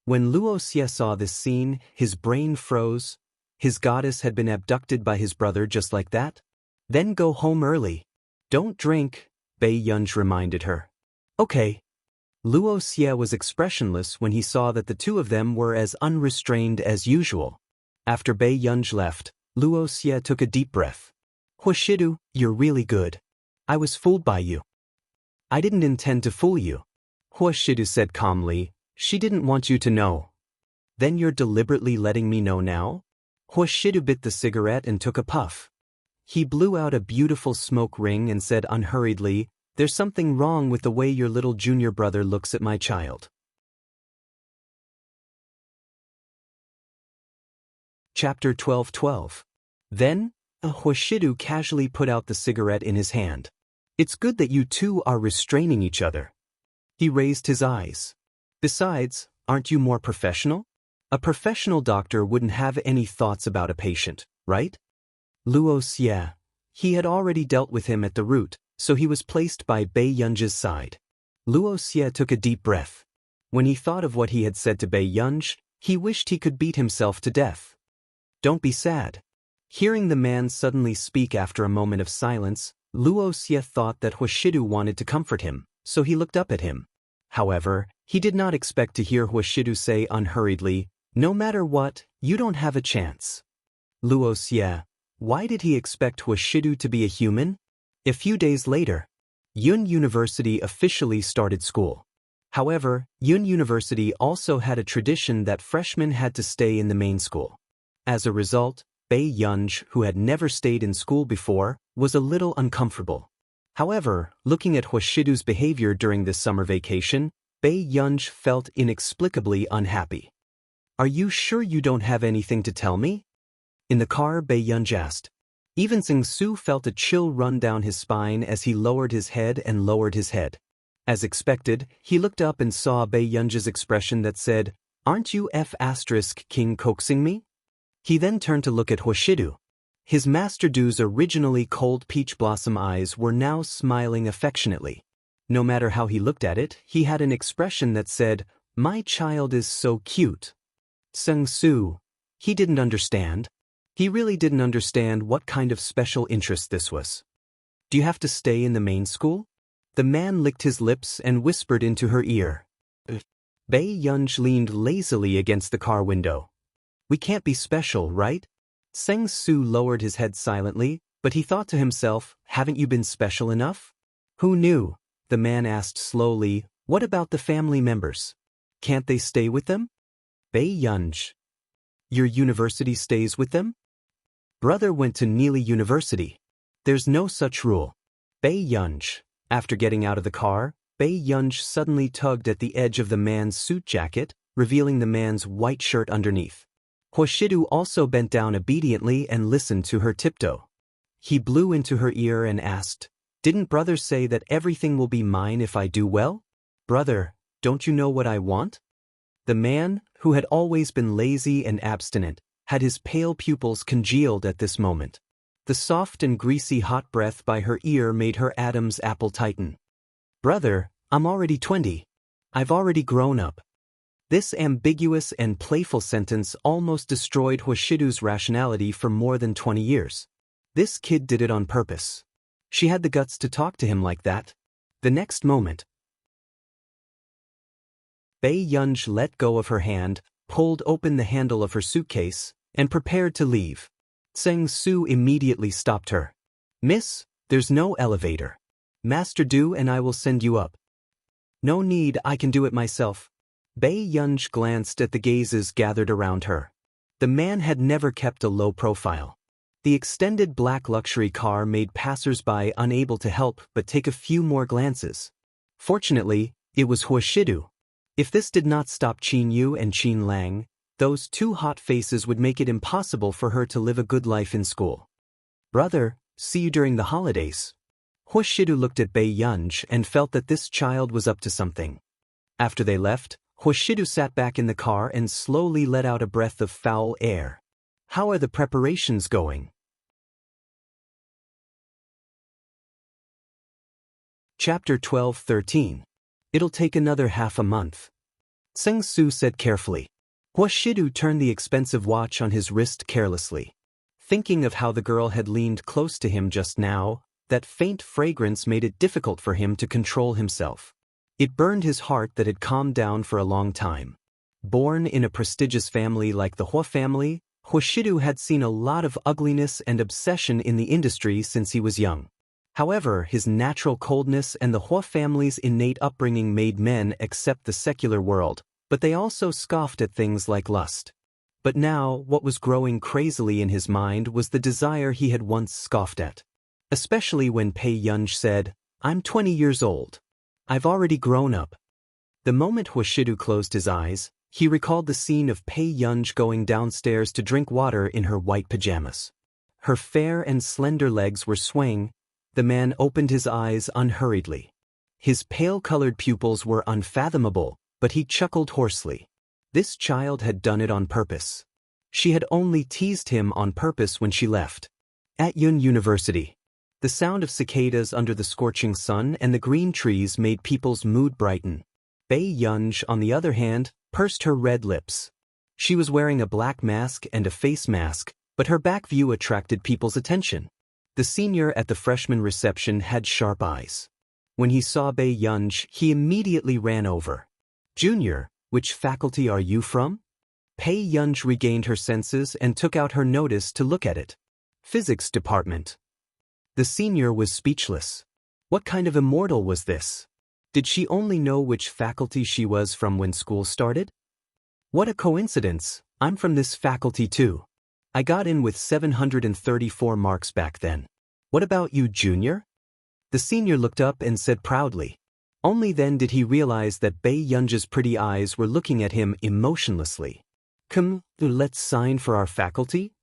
When Luoxia saw this scene, his brain froze. His goddess had been abducted by his brother just like that? Then go home early. Don't drink, Bei Yunji reminded her. Okay. Luoxia was expressionless when he saw that the two of them were as unrestrained as usual. After Bei Yunji left, Luoxia took a deep breath. Huashidu, you're really good. I was fooled by you. I didn't intend to fool you. Huashidu said calmly. She didn't want you to know. Then you're deliberately letting me know now? Huashidu bit the cigarette and took a puff. He blew out a beautiful smoke ring and said unhurriedly, There's something wrong with the way your little junior brother looks at my child. Chapter 12:12. Then, Huashidu casually put out the cigarette in his hand. It's good that you two are restraining each other. He raised his eyes. Besides, aren't you more professional? A professional doctor wouldn't have any thoughts about a patient, right? Luoxia. He had already dealt with him at the root, so he was placed by Bei Yunji's side. Luoxia took a deep breath. When he thought of what he had said to Bei Yunji, he wished he could beat himself to death. Don't be sad. Hearing the man suddenly speak after a moment of silence, Luoxia thought that Huashidu wanted to comfort him, so he looked up at him. However, he did not expect to hear Huashidu say unhurriedly, No matter what, you don't have a chance. Luoxia. Why did he expect Huashidu to be a human? A few days later, Yun University officially started school. However, Yun University also had a tradition that freshmen had to stay in the main school. As a result, Bei Yunji, who had never stayed in school before, was a little uncomfortable. However, looking at Huashidu's behavior during this summer vacation, Bei Yunji felt inexplicably unhappy. Are you sure you don't have anything to tell me? In the car, Bei Yunji asked. Even Xianxia felt a chill run down his spine as he lowered his head and lowered his head. As expected, he looked up and saw Bei Yunji's expression that said, Aren't you King coaxing me? He then turned to look at Huashidu. His Master Du's originally cold peach blossom eyes were now smiling affectionately. No matter how he looked at it, he had an expression that said, My child is so cute. Xianxia. He didn't understand. He really didn't understand what kind of special interest this was. Do you have to stay in the main school? The man licked his lips and whispered into her ear. Bei Yunji leaned lazily against the car window. We can't be special, right? Xianxia lowered his head silently, but he thought to himself, Haven't you been special enough? Who knew? The man asked slowly, What about the family members? Can't they stay with them? Bei Yunji. Your university stays with them? Brother went to Neely University. There's no such rule. Bei Yunji. After getting out of the car, Bei Yunji suddenly tugged at the edge of the man's suit jacket, revealing the man's white shirt underneath. Huashidu also bent down obediently and listened to her tiptoe. He blew into her ear and asked, Didn't brother say that everything will be mine if I do well? Brother, don't you know what I want? The man, who had always been lazy and abstinent, had his pale pupils congealed at this moment. The soft and greasy hot breath by her ear made her Adam's apple tighten. Brother, I'm already 20. I've already grown up. This ambiguous and playful sentence almost destroyed Huashidu's rationality for more than 20 years. This kid did it on purpose. She had the guts to talk to him like that. The next moment, Bei Yunji let go of her hand, pulled open the handle of her suitcase, and prepared to leave. Xianxia immediately stopped her. Miss, there's no elevator. Master Du and I will send you up. No need, I can do it myself. Bei Yunji glanced at the gazes gathered around her. The man had never kept a low profile. The extended black luxury car made passers-by unable to help but take a few more glances. Fortunately, it was Huashidu. If this did not stop Qin Yu and Qin Lang, those two hot faces would make it impossible for her to live a good life in school. Brother, see you during the holidays. Huashidu looked at Bei Yunji and felt that this child was up to something. After they left, Huashidu sat back in the car and slowly let out a breath of foul air. How are the preparations going? Chapter 12:13. It'll take another half a month. Seng Su said carefully. Hua Shidu turned the expensive watch on his wrist carelessly. Thinking of how the girl had leaned close to him just now, that faint fragrance made it difficult for him to control himself. It burned his heart that had calmed down for a long time. Born in a prestigious family like the Hua family, Hua Shidu had seen a lot of ugliness and obsession in the industry since he was young. However, his natural coldness and the Hua family's innate upbringing made men accept the secular world, but they also scoffed at things like lust. But now, what was growing crazily in his mind was the desire he had once scoffed at. Especially when Pei Yunj said, "I'm 20 years old. I've already grown up." The moment Hua Shidu closed his eyes, he recalled the scene of Pei Yunj going downstairs to drink water in her white pajamas. Her fair and slender legs were swaying. The man opened his eyes unhurriedly. His pale-colored pupils were unfathomable, but he chuckled hoarsely. This child had done it on purpose. She had only teased him on purpose when she left. At Yun University, the sound of cicadas under the scorching sun and the green trees made people's mood brighten. Bei Yunj, on the other hand, pursed her red lips. She was wearing a black mask and a face mask, but her back view attracted people's attention. The senior at the freshman reception had sharp eyes. When he saw Bei Yunj, he immediately ran over. "Junior, which faculty are you from?" Pei Yunj regained her senses and took out her notice to look at it. "Physics department." The senior was speechless. What kind of immortal was this? Did she only know which faculty she was from when school started? "What a coincidence, I'm from this faculty too. I got in with 734 marks back then. What about you, junior?" The senior looked up and said proudly. Only then did he realize that Bei Yunj's pretty eyes were looking at him emotionlessly. "Come, let's sign for our faculty?"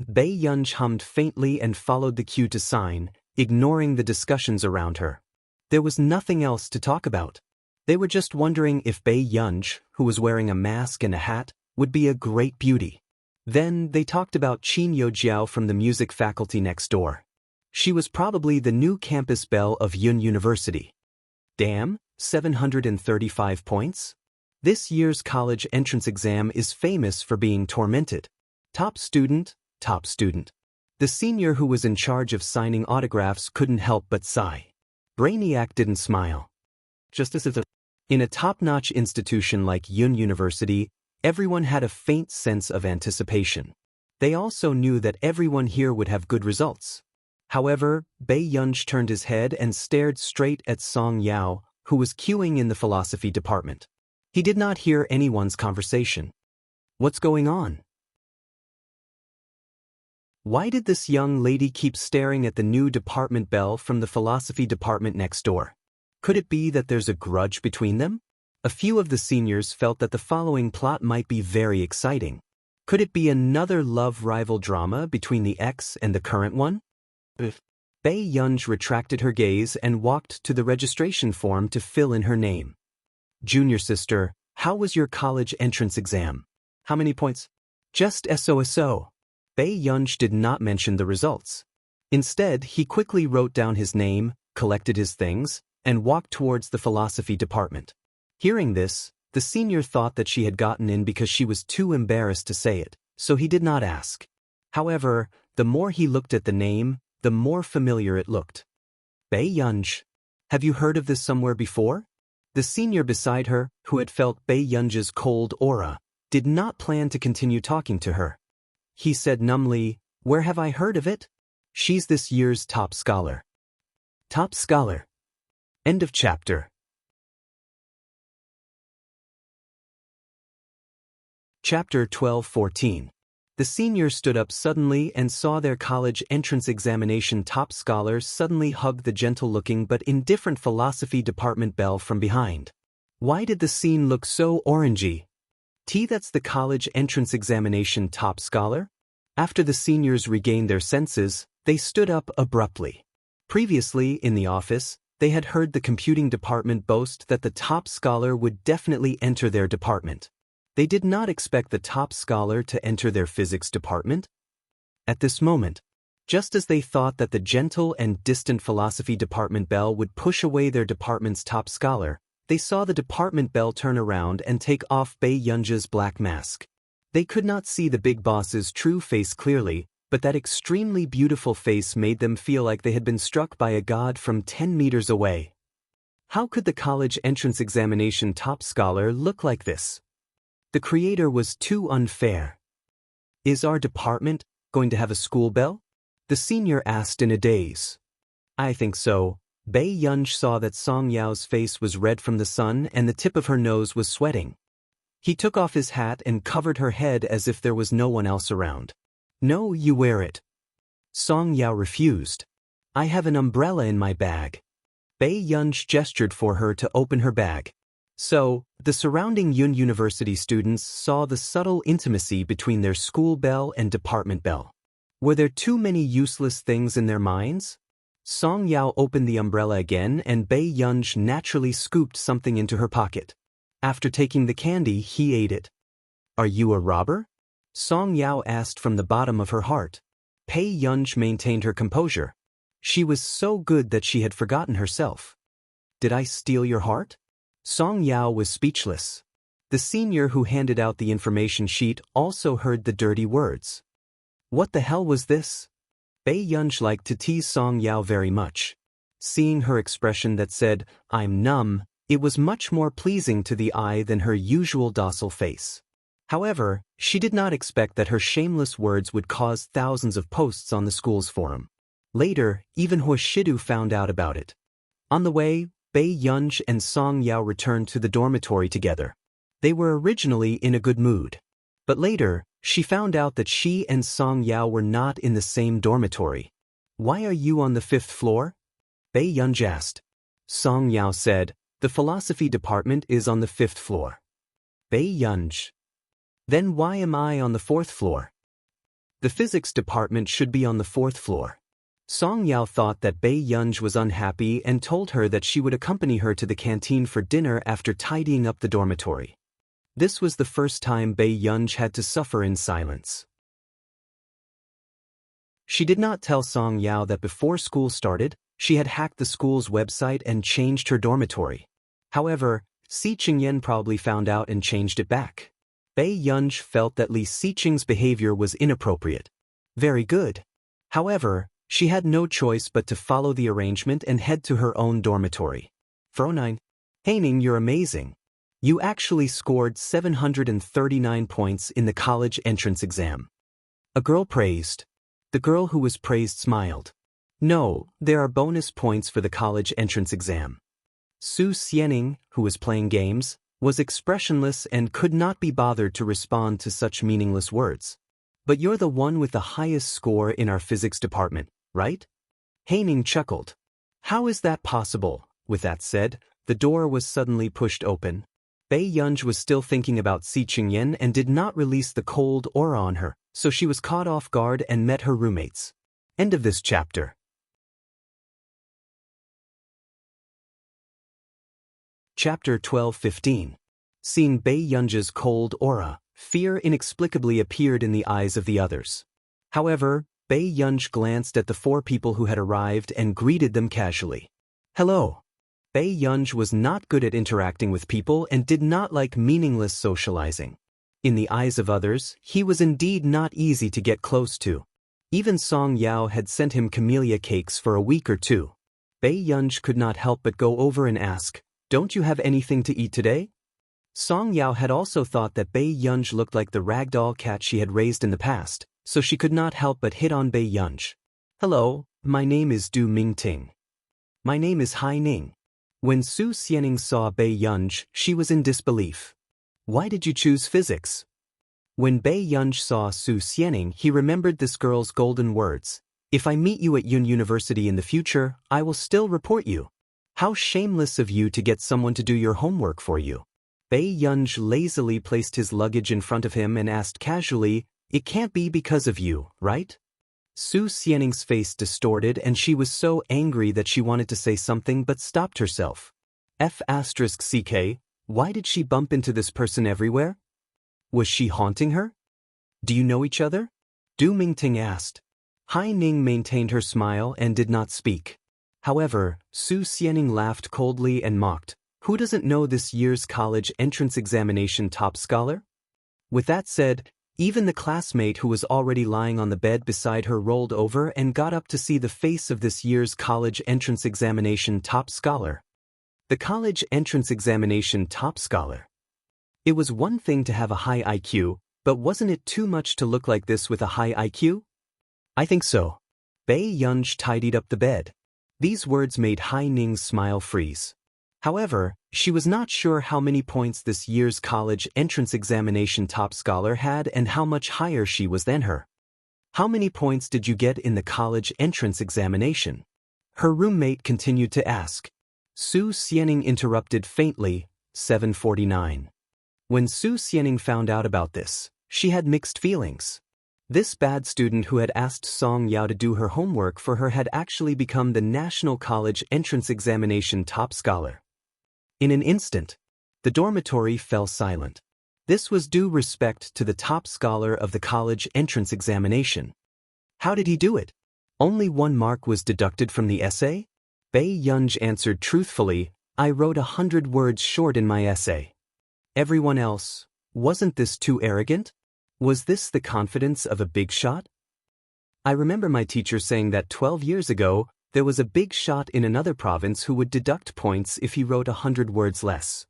Bei Yunj hummed faintly and followed the cue to sign, ignoring the discussions around her. There was nothing else to talk about. They were just wondering if Bei Yunj, who was wearing a mask and a hat, would be a great beauty. Then they talked about Qin Yojiao from the music faculty next door. She was probably the new campus belle of Yun University. Damn, 735 points? This year's college entrance exam is famous for being tormented. Top student, top student. The senior who was in charge of signing autographs couldn't help but sigh. Brainiac didn't smile. Just as in a top-notch institution like Yun University, everyone had a faint sense of anticipation. They also knew that everyone here would have good results. However, Bei Yunj turned his head and stared straight at Song Yao, who was queuing in the philosophy department. He did not hear anyone's conversation. What's going on? Why did this young lady keep staring at the new department belle from the philosophy department next door? Could it be that there's a grudge between them? A few of the seniors felt that the following plot might be very exciting. Could it be another love rival drama between the ex and the current one? Bei Yunj retracted her gaze and walked to the registration form to fill in her name. "Junior sister, how was your college entrance exam? How many points?" "Just SOSO." Bei Yunj did not mention the results. Instead, he quickly wrote down his name, collected his things, and walked towards the philosophy department. Hearing this, the senior thought that she had gotten in because she was too embarrassed to say it, so he did not ask. However, the more he looked at the name, the more familiar it looked. Bei Yunj. Have you heard of this somewhere before? The senior beside her, who had felt Bei Yunj's cold aura, did not plan to continue talking to her. He said numbly, "Where have I heard of it? She's this year's top scholar." Top scholar. End of chapter. Chapter 12:14. The seniors stood up suddenly and saw their college entrance examination top scholar suddenly hug the gentle-looking but indifferent philosophy department belle from behind. Why did the scene look so orangey? That's the college entrance examination top scholar? After the seniors regained their senses, they stood up abruptly. Previously, in the office, they had heard the computing department boast that the top scholar would definitely enter their department. They did not expect the top scholar to enter their physics department. At this moment, Just as they thought that the gentle and distant philosophy department bell would push away their department's top scholar, they saw the department bell turn around and take off Bei Yunji's black mask. They could not see the big boss's true face clearly, but that extremely beautiful face made them feel like they had been struck by a god from 10 meters away. How could the college entrance examination top scholar look like this? The creator was too unfair. Is our department going to have a school bell? The senior asked in a daze. I think so. Bei Yunji saw that Song Yao's face was red from the sun and the tip of her nose was sweating. He took off his hat and covered her head as if there was no one else around. No, you wear it. Song Yao refused. I have an umbrella in my bag. Bei Yunji gestured for her to open her bag. So, the surrounding Yun University students saw the subtle intimacy between their school bell and department bell. Were there too many useless things in their minds? Song Yao opened the umbrella again and Bei Yunji naturally scooped something into her pocket. After taking the candy, he ate it. Are you a robber? Song Yao asked from the bottom of her heart. Bei Yunji maintained her composure. She was so good that she had forgotten herself. Did I steal your heart? Song Yao was speechless. The senior who handed out the information sheet also heard the dirty words. What the hell was this? Bei Yunji liked to tease Song Yao very much. Seeing her expression that said, I'm numb, it was much more pleasing to the eye than her usual docile face. However, she did not expect that her shameless words would cause thousands of posts on the school's forum. Later, even Huashidu found out about it. On the way, Bei Yunji and Song Yao returned to the dormitory together. They were originally in a good mood. But later, she found out that she and Song Yao were not in the same dormitory. Why are you on the 5th floor? Bei Yunji asked. Song Yao said, the philosophy department is on the 5th floor. Bei Yunji. Then why am I on the 4th floor? The physics department should be on the 4th floor. Song Yao thought that Bei Yunji was unhappy and told her that she would accompany her to the canteen for dinner after tidying up the dormitory. This was the first time Bei Yunji had to suffer in silence. She did not tell Song Yao that before school started, she had hacked the school's website and changed her dormitory. However, Si Qingyan probably found out and changed it back. Bei Yunji felt that Li Siqing's behavior was inappropriate. Very good. However, she had no choice but to follow the arrangement and head to her own dormitory. Frohnine, Haining, you're amazing. You actually scored 739 points in the college entrance exam. A girl praised. The girl who was praised smiled. No, there are bonus points for the college entrance exam. Su Xianing, who was playing games, was expressionless and could not be bothered to respond to such meaningless words. But you're the one with the highest score in our physics department, right? Haining chuckled. How is that possible? With that said, the door was suddenly pushed open. Bei Yunji was still thinking about Si Qingyan and did not release the cold aura on her, so she was caught off guard and met her roommates. End of this chapter. Chapter 12-15. Seeing Bei Yunji's cold aura, fear inexplicably appeared in the eyes of the others. However, Bei Yunji glanced at the 4 people who had arrived and greeted them casually. Hello. Bei Yunji was not good at interacting with people and did not like meaningless socializing. In the eyes of others, he was indeed not easy to get close to. Even Song Yao had sent him camellia cakes for a week or two. Bei Yunji could not help but go over and ask, Don't you have anything to eat today? Song Yao had also thought that Bei Yunji looked like the ragdoll cat she had raised in the past, so she could not help but hit on Bei Yunji. Hello, my name is Du Mingting. My name is Hai Ning. When Su Xianing saw Bei Yunji, she was in disbelief. Why did you choose physics? When Bei Yunji saw Su Xianing, he remembered this girl's golden words. If I meet you at Yun University in the future, I will still report you. How shameless of you to get someone to do your homework for you. Bei Yunji lazily placed his luggage in front of him and asked casually, It can't be because of you, right? Su Xianing's face distorted and she was so angry that she wanted to say something but stopped herself. F***CK, why did she bump into this person everywhere? Was she haunting her? Do you know each other? Du Mingting asked. Hai Ning maintained her smile and did not speak. However, Su Xianing laughed coldly and mocked, "Who doesn't know this year's college entrance examination top scholar?" With that said, even the classmate who was already lying on the bed beside her rolled over and got up to see the face of this year's college entrance examination top scholar. The college entrance examination top scholar. It was one thing to have a high IQ, but wasn't it too much to look like this with a high IQ? I think so. Bei Yunj tidied up the bed. These words made Hai Ning's smile freeze. However, she was not sure how many points this year's college entrance examination top scholar had and how much higher she was than her. "How many points did you get in the college entrance examination?" her roommate continued to ask. Su Xianing interrupted faintly, 749. When Su Xianing found out about this, she had mixed feelings. This bad student who had asked Song Yao to do her homework for her had actually become the National College Entrance Examination top scholar. In an instant, the dormitory fell silent. This was due respect to the top scholar of the college entrance examination. How did he do it? Only 1 mark was deducted from the essay? Bei Yunj answered truthfully, "I wrote 100 words short in my essay." Everyone else, wasn't this too arrogant? Was this the confidence of a big shot? I remember my teacher saying that 12 years ago, there was a big shot in another province who would deduct points if he wrote 100 words less.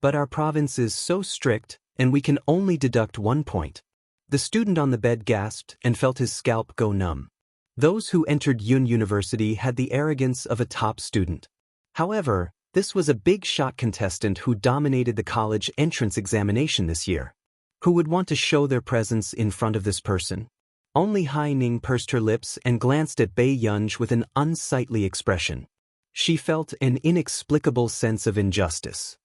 But our province is so strict, and we can only deduct 1 point. The student on the bed gasped and felt his scalp go numb. Those who entered Yun University had the arrogance of a top student. However, this was a big shot contestant who dominated the college entrance examination this year. Who would want to show their presence in front of this person? Only Hai Ning pursed her lips and glanced at Bei Yunj with an unsightly expression. She felt an inexplicable sense of injustice.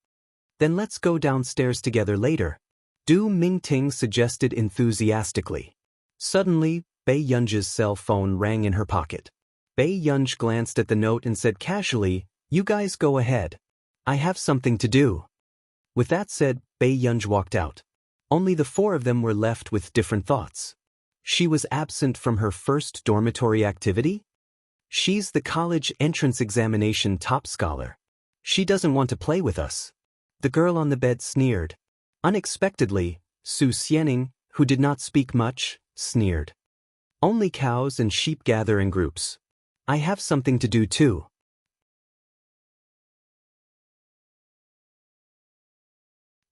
"Then let's go downstairs together later," Du Mingting suggested enthusiastically. Suddenly, Bei Yunj's cell phone rang in her pocket. Bei Yunj glanced at the note and said casually, "You guys go ahead. I have something to do." With that said, Bei Yunj walked out. Only the 4 of them were left with different thoughts. She was absent from her first dormitory activity? She's the college entrance examination top scholar. She doesn't want to play with us. The girl on the bed sneered. Unexpectedly, Su Xianing, who did not speak much, sneered. "Only cows and sheep gather in groups. I have something to do too."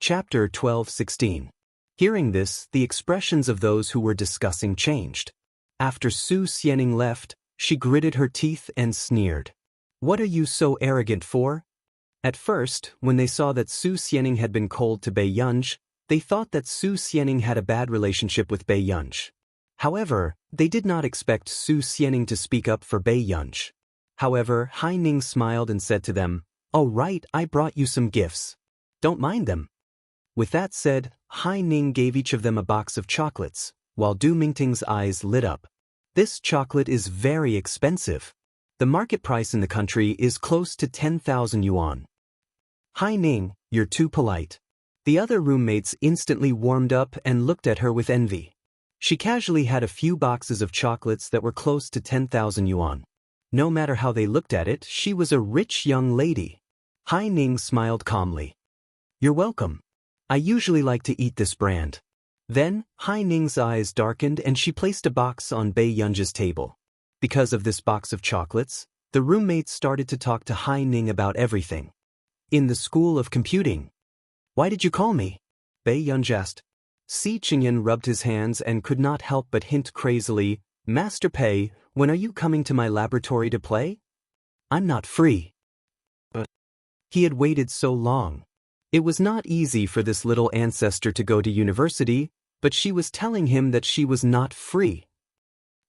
Chapter 12:16. Hearing this, the expressions of those who were discussing changed. After Su Xianing left, she gritted her teeth and sneered. "What are you so arrogant for?" At first, when they saw that Su Xianing had been cold to Bei Yunj, they thought that Su Xianing had a bad relationship with Bei Yunj. However, they did not expect Su Xianing to speak up for Bei Yunj. However, Hai Ning smiled and said to them, "Oh right, I brought you some gifts. Don't mind them." With that said, Hai Ning gave each of them a box of chocolates, while Du Mingting's eyes lit up. "This chocolate is very expensive. The market price in the country is close to 10,000 yuan. Hai Ning, you're too polite." The other roommates instantly warmed up and looked at her with envy. She casually had a few boxes of chocolates that were close to 10,000 yuan. No matter how they looked at it, she was a rich young lady. Hai Ning smiled calmly. "You're welcome. I usually like to eat this brand." Then, Hai Ning's eyes darkened and she placed a box on Bei Yunj's table. Because of this box of chocolates, the roommates started to talk to Hai Ning about everything. "In the School of Computing." "Why did you call me?" Bei Yunj asked. Si Qingyan rubbed his hands and could not help but hint crazily, "Master Pei, when are you coming to my laboratory to play? I'm not free." But he had waited so long. It was not easy for this little ancestor to go to university, but she was telling him that she was not free.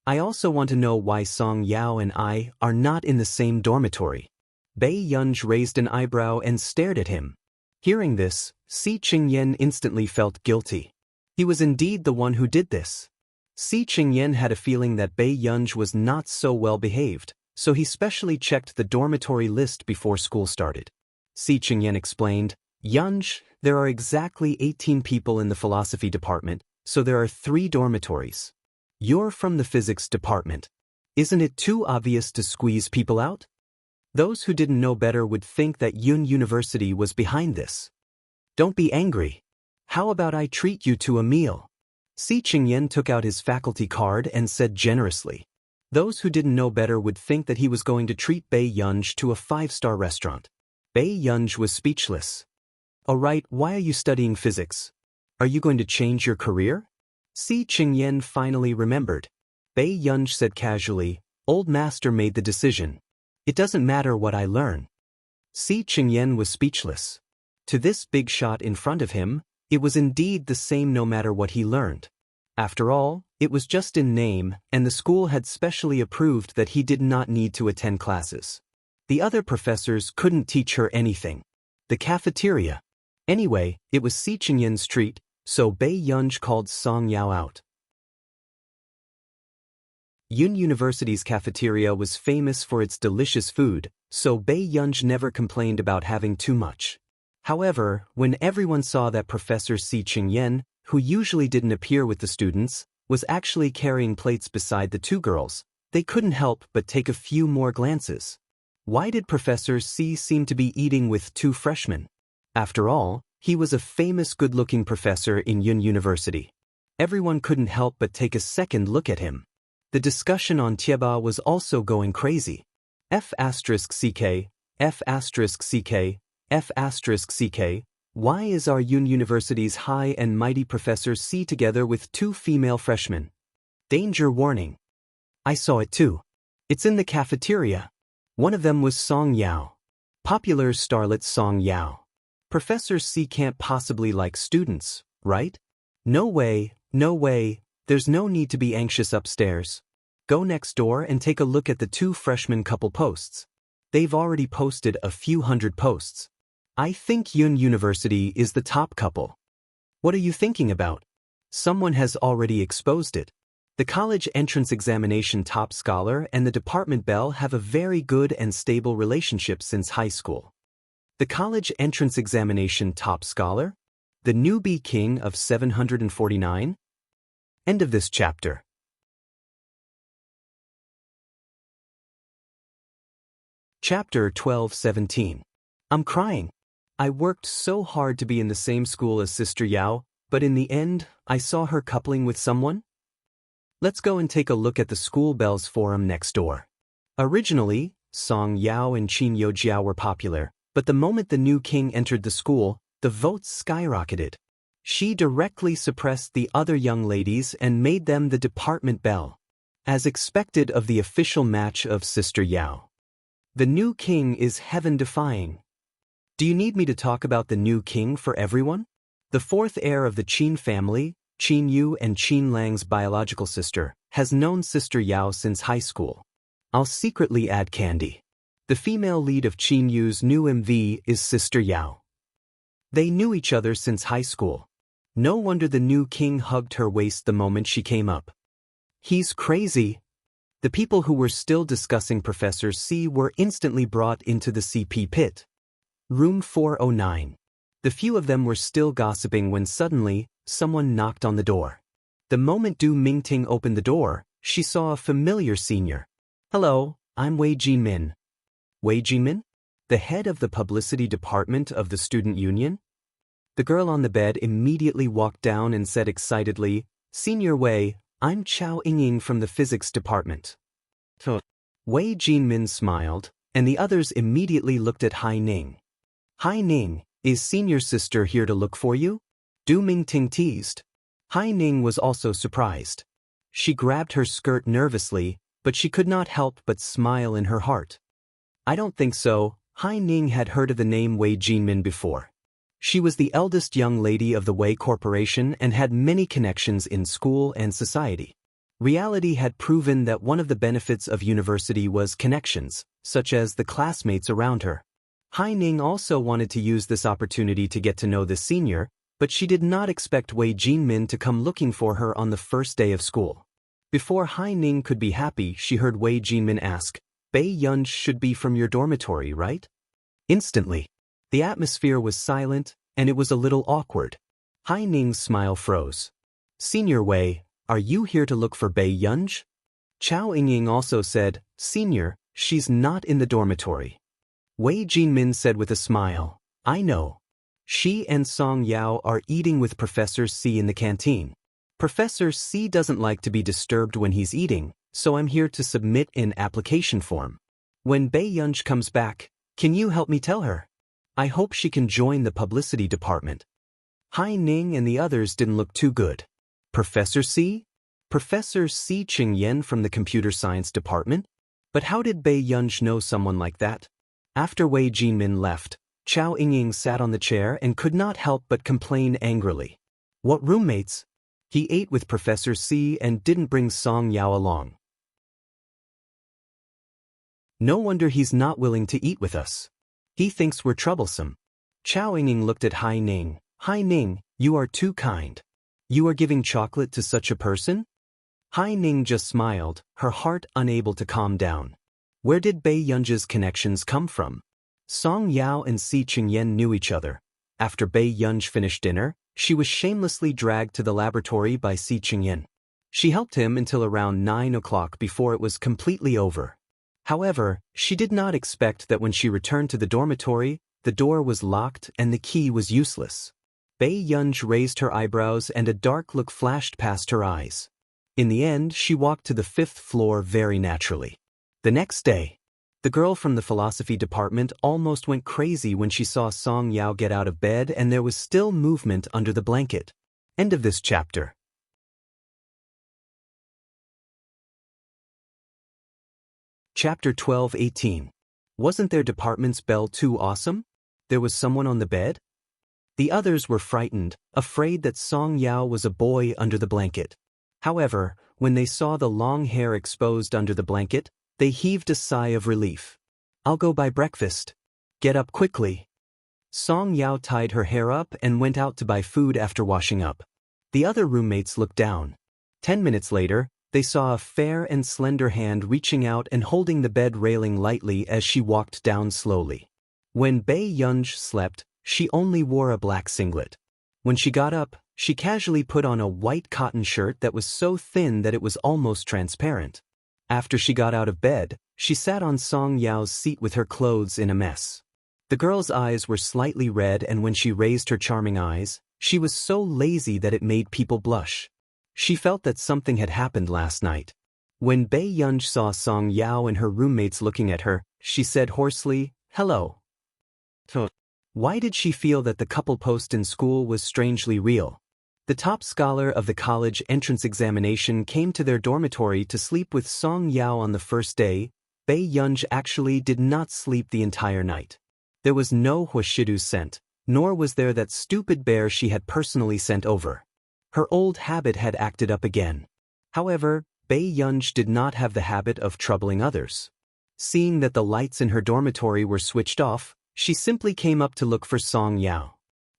"I also want to know why Song Yao and I are not in the same dormitory." Bei Yunj raised an eyebrow and stared at him. Hearing this, Si Qingyan instantly felt guilty. He was indeed the one who did this. Si Qingyan had a feeling that Bei Yunj was not so well behaved, so he specially checked the dormitory list before school started. Si Qingyan explained, "Yunj, there are exactly 18 people in the philosophy department, so there are 3 dormitories. You're from the physics department. Isn't it too obvious to squeeze people out? Those who didn't know better would think that Yun University was behind this. Don't be angry. How about I treat you to a meal? Si Qingyan took out his faculty card and said generously. Those who didn't know better would think that he was going to treat Bei Yunj to a 5-star restaurant. Bei Yunj was speechless. Alright, why are you studying physics? Are you going to change your career? Si Qingyan finally remembered. Bei Yunj said casually, Old master made the decision. It doesn't matter what I learn. Si Qingyan was speechless. To this big shot in front of him, it was indeed the same no matter what he learned. After all, it was just in name, and the school had specially approved that he did not need to attend classes. The other professors couldn't teach her anything. The cafeteria. Anyway, it was Si Qingyan's treat, so Bei Yunj called Song Yao out. Yun University's cafeteria was famous for its delicious food, so Bei Yunj never complained about having too much. However, when everyone saw that Professor Si Qingyan, who usually didn't appear with the students, was actually carrying plates beside the two girls, they couldn't help but take a few more glances. Why did Professor Si seem to be eating with two freshmen? After all, he was a famous good-looking professor in Yun University. Everyone couldn't help but take a second look at him. The discussion on Tieba was also going crazy. F***ck, F***ck, F***ck, why is our Yun University's high and mighty Professor Si together with two female freshmen? Danger warning. I saw it too. It's in the cafeteria. One of them was Song Yao. Popular starlet Song Yao. Professor Si can't possibly like students, right? No way, there's no need to be anxious upstairs. Go next door and take a look at the two freshman couple posts. They've already posted a few hundred posts. I think Yun University is the top couple. What are you thinking about? Someone has already exposed it. The college entrance examination top scholar and the department belle have a very good and stable relationship since high school. The college entrance examination top scholar? The newbie king of 749? End of this chapter. Chapter 12:17. I'm crying. I worked so hard to be in the same school as Sister Yao, but in the end, I saw her coupling with someone. Let's go and take a look at the school bells forum next door. Originally, Song Yao and Qin Youjiao were popular, but the moment the new king entered the school, the votes skyrocketed. She directly suppressed the other young ladies and made them the department belle, as expected of the official match of Sister Yao. The new king is heaven-defying. Do you need me to talk about the new king for everyone? The fourth heir of the Qin family, Qin Yu and Qin Lang's biological sister, has known Sister Yao since high school. I'll secretly add candy. The female lead of Qin Yu's new MV is Sister Yao. They knew each other since high school. No wonder the new king hugged her waist the moment she came up. He's crazy. The people who were still discussing Professor Si were instantly brought into the CP pit. Room 409. The few of them were still gossiping when suddenly, someone knocked on the door. The moment Du Mingting opened the door, she saw a familiar senior. Hello, I'm Wei Jinmin. Wei Jinmin? The head of the publicity department of the student union? The girl on the bed immediately walked down and said excitedly, Senior Wei, I'm Chao Yingying from the physics department. Wei Jinmin smiled, and the others immediately looked at Hai Ning. Hai Ning, is senior sister here to look for you? Du Mingting teased. Hai Ning was also surprised. She grabbed her skirt nervously, but she could not help but smile in her heart. I don't think so. Hai Ning had heard of the name Wei Jinmin before. She was the eldest young lady of the Wei Corporation and had many connections in school and society. Reality had proven that one of the benefits of university was connections, such as the classmates around her. Hai Ning also wanted to use this opportunity to get to know the senior, but she did not expect Wei Jinmin to come looking for her on the first day of school. Before Hai Ning could be happy, she heard Wei Jinmin ask, Bei Yunj should be from your dormitory, right? Instantly, the atmosphere was silent, and it was a little awkward. Hai Ning's smile froze. Senior Wei, Are you here to look for Bei Yunj? Chao Yingying also said, Senior, she's not in the dormitory. Wei Jinmin said with a smile, I know. She and Song Yao are eating with Professor C in the canteen. Professor C doesn't like to be disturbed when he's eating, so I'm here to submit an application form. When Bei Yunj comes back, can you help me tell her? I hope she can join the publicity department. Hai Ning and the others didn't look too good. Professor C? Professor C Qingyan from the computer science department? But how did Bei Yunj know someone like that? After Wei Jinmin left, Chao Yingying sat on the chair and could not help but complain angrily. What roommates? He ate with Professor C and didn't bring Song Yao along. No wonder he's not willing to eat with us. He thinks we're troublesome. Chao Yingying looked at Hai Ning. Hai Ning, you are too kind. You are giving chocolate to such a person? Hai Ning just smiled, her heart unable to calm down. Where did Bei Yunj's connections come from? Song Yao and Si Qingyan knew each other. After Bei Yunj finished dinner, she was shamelessly dragged to the laboratory by Si Qingyan. She helped him until around 9 o'clock before it was completely over. However, she did not expect that when she returned to the dormitory, the door was locked and the key was useless. Bei Yunj raised her eyebrows and a dark look flashed past her eyes. In the end, she walked to the 5th floor very naturally. The next day, the girl from the philosophy department almost went crazy when she saw Song Yao get out of bed and there was still movement under the blanket. End of this chapter. Chapter 12-18. Wasn't their department's bell too awesome? There was someone on the bed? The others were frightened, afraid that Song Yao was a boy under the blanket. However, when they saw the long hair exposed under the blanket, they heaved a sigh of relief. I'll go buy breakfast. Get up quickly. Song Yao tied her hair up and went out to buy food after washing up. The other roommates looked down. 10 minutes later, they saw a fair and slender hand reaching out and holding the bed railing lightly as she walked down slowly. When Bei Yunj slept, she only wore a black singlet. When she got up, she casually put on a white cotton shirt that was so thin that it was almost transparent. After she got out of bed, she sat on Song Yao's seat with her clothes in a mess. The girl's eyes were slightly red, and when she raised her charming eyes, she was so lazy that it made people blush. She felt that something had happened last night. When Bei Yunj saw Song Yao and her roommates looking at her, she said hoarsely, "Hello." Why did she feel that the couple post in school was strangely real? The top scholar of the college entrance examination came to their dormitory to sleep with Song Yao on the first day. Bei Yunj actually did not sleep the entire night. There was no Huashidu scent, nor was there that stupid bear she had personally sent over. Her old habit had acted up again. However, Bei Yunj did not have the habit of troubling others. Seeing that the lights in her dormitory were switched off, she simply came up to look for Song Yao.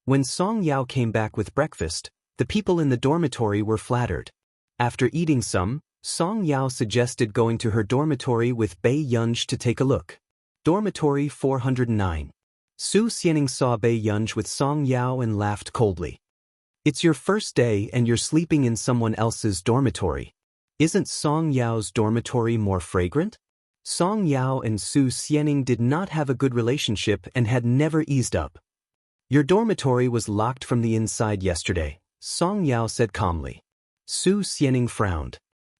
When Song Yao came back with breakfast, the people in the dormitory were flattered. After eating some, Song Yao suggested going to her dormitory with Bei Yunj to take a look. Dormitory 409. Su Xianxia saw Bei Yunj with Song Yao and laughed coldly. It's your first day and you're sleeping in someone else's dormitory. Isn't Song Yao's dormitory more fragrant? Song Yao and Su Xianxia did not have a good relationship and had never eased up. Your dormitory was locked from the inside yesterday, Song Yao said calmly. Su Xianxia frowned.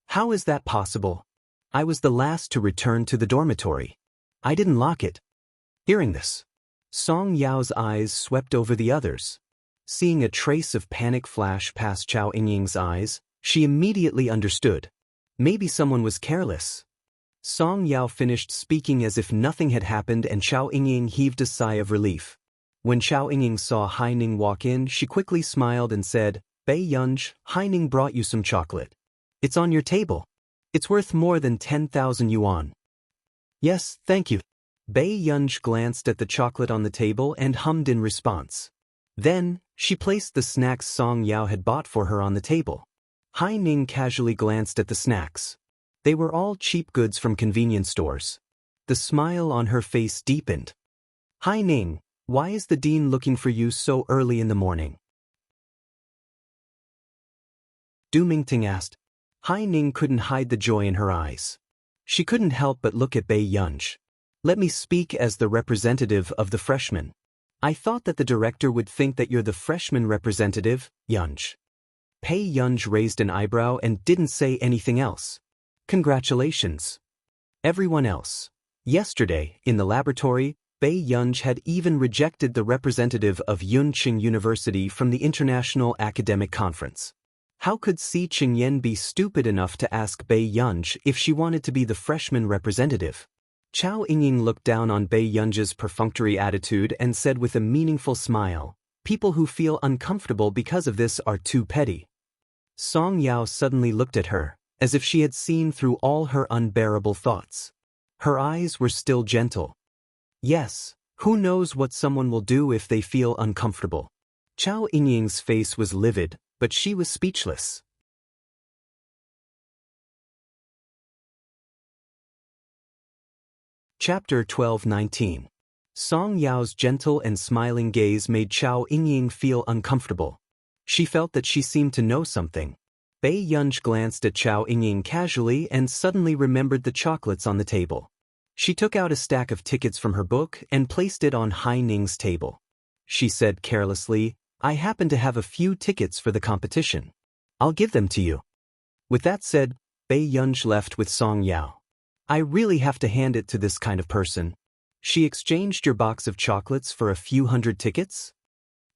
How is that possible? I was the last to return to the dormitory. I didn't lock it. Hearing this, Song Yao's eyes swept over the others. Seeing a trace of panic flash past Chao Yingying's eyes, she immediately understood. Maybe someone was careless. Song Yao finished speaking as if nothing had happened, and Chao Yingying heaved a sigh of relief. When Chao Yingying saw Hai Ning walk in, she quickly smiled and said, Bei Yunj, Hai Ning brought you some chocolate. It's on your table. It's worth more than 10,000 yuan. Yes, thank you. Bei Yunj glanced at the chocolate on the table and hummed in response. Then, she placed the snacks Song Yao had bought for her on the table. Hai Ning casually glanced at the snacks. They were all cheap goods from convenience stores. The smile on her face deepened. Hai Ning, why is the dean looking for you so early in the morning? Du Mingting asked. Hai Ning couldn't hide the joy in her eyes. She couldn't help but look at Bei Yunj. Let me speak as the representative of the freshmen. I thought that the director would think that you're the freshman representative, Yunj. Bei Yunj raised an eyebrow and didn't say anything else. Congratulations. Everyone else. Yesterday, in the laboratory, Bei Yunj had even rejected the representative of Yunqing University from the International Academic Conference. How could Si Qingyan be stupid enough to ask Bei Yunj if she wanted to be the freshman representative? Chao Yingying looked down on Bei Yunj's perfunctory attitude and said with a meaningful smile, people who feel uncomfortable because of this are too petty. Song Yao suddenly looked at her, as if she had seen through all her unbearable thoughts. Her eyes were still gentle. Yes, who knows what someone will do if they feel uncomfortable. Chao Yingying's face was livid, but she was speechless. Chapter 12:19. Song Yao's gentle and smiling gaze made Chao Yingying feel uncomfortable. She felt that she seemed to know something. Bei Yunj glanced at Chao Yingying casually and suddenly remembered the chocolates on the table. She took out a stack of tickets from her book and placed it on Hai Ning's table. She said carelessly, I happen to have a few tickets for the competition. I'll give them to you. With that said, Bei Yunj left with Song Yao. I really have to hand it to this kind of person. She exchanged your box of chocolates for a few hundred tickets?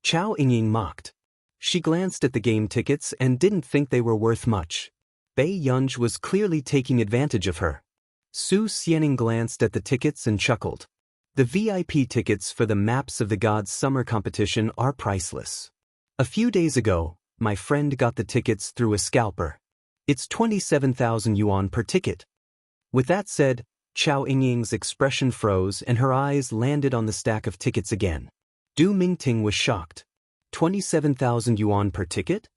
Chao Yingying mocked. She glanced at the game tickets and didn't think they were worth much. Bei Yunj was clearly taking advantage of her. Su Xianing glanced at the tickets and chuckled. The VIP tickets for the Maps of the Gods summer competition are priceless. A few days ago, my friend got the tickets through a scalper. It's 27,000 yuan per ticket. With that said, Chao Yingying's expression froze and her eyes landed on the stack of tickets again. Du Mingting was shocked. 27,000 yuan per ticket?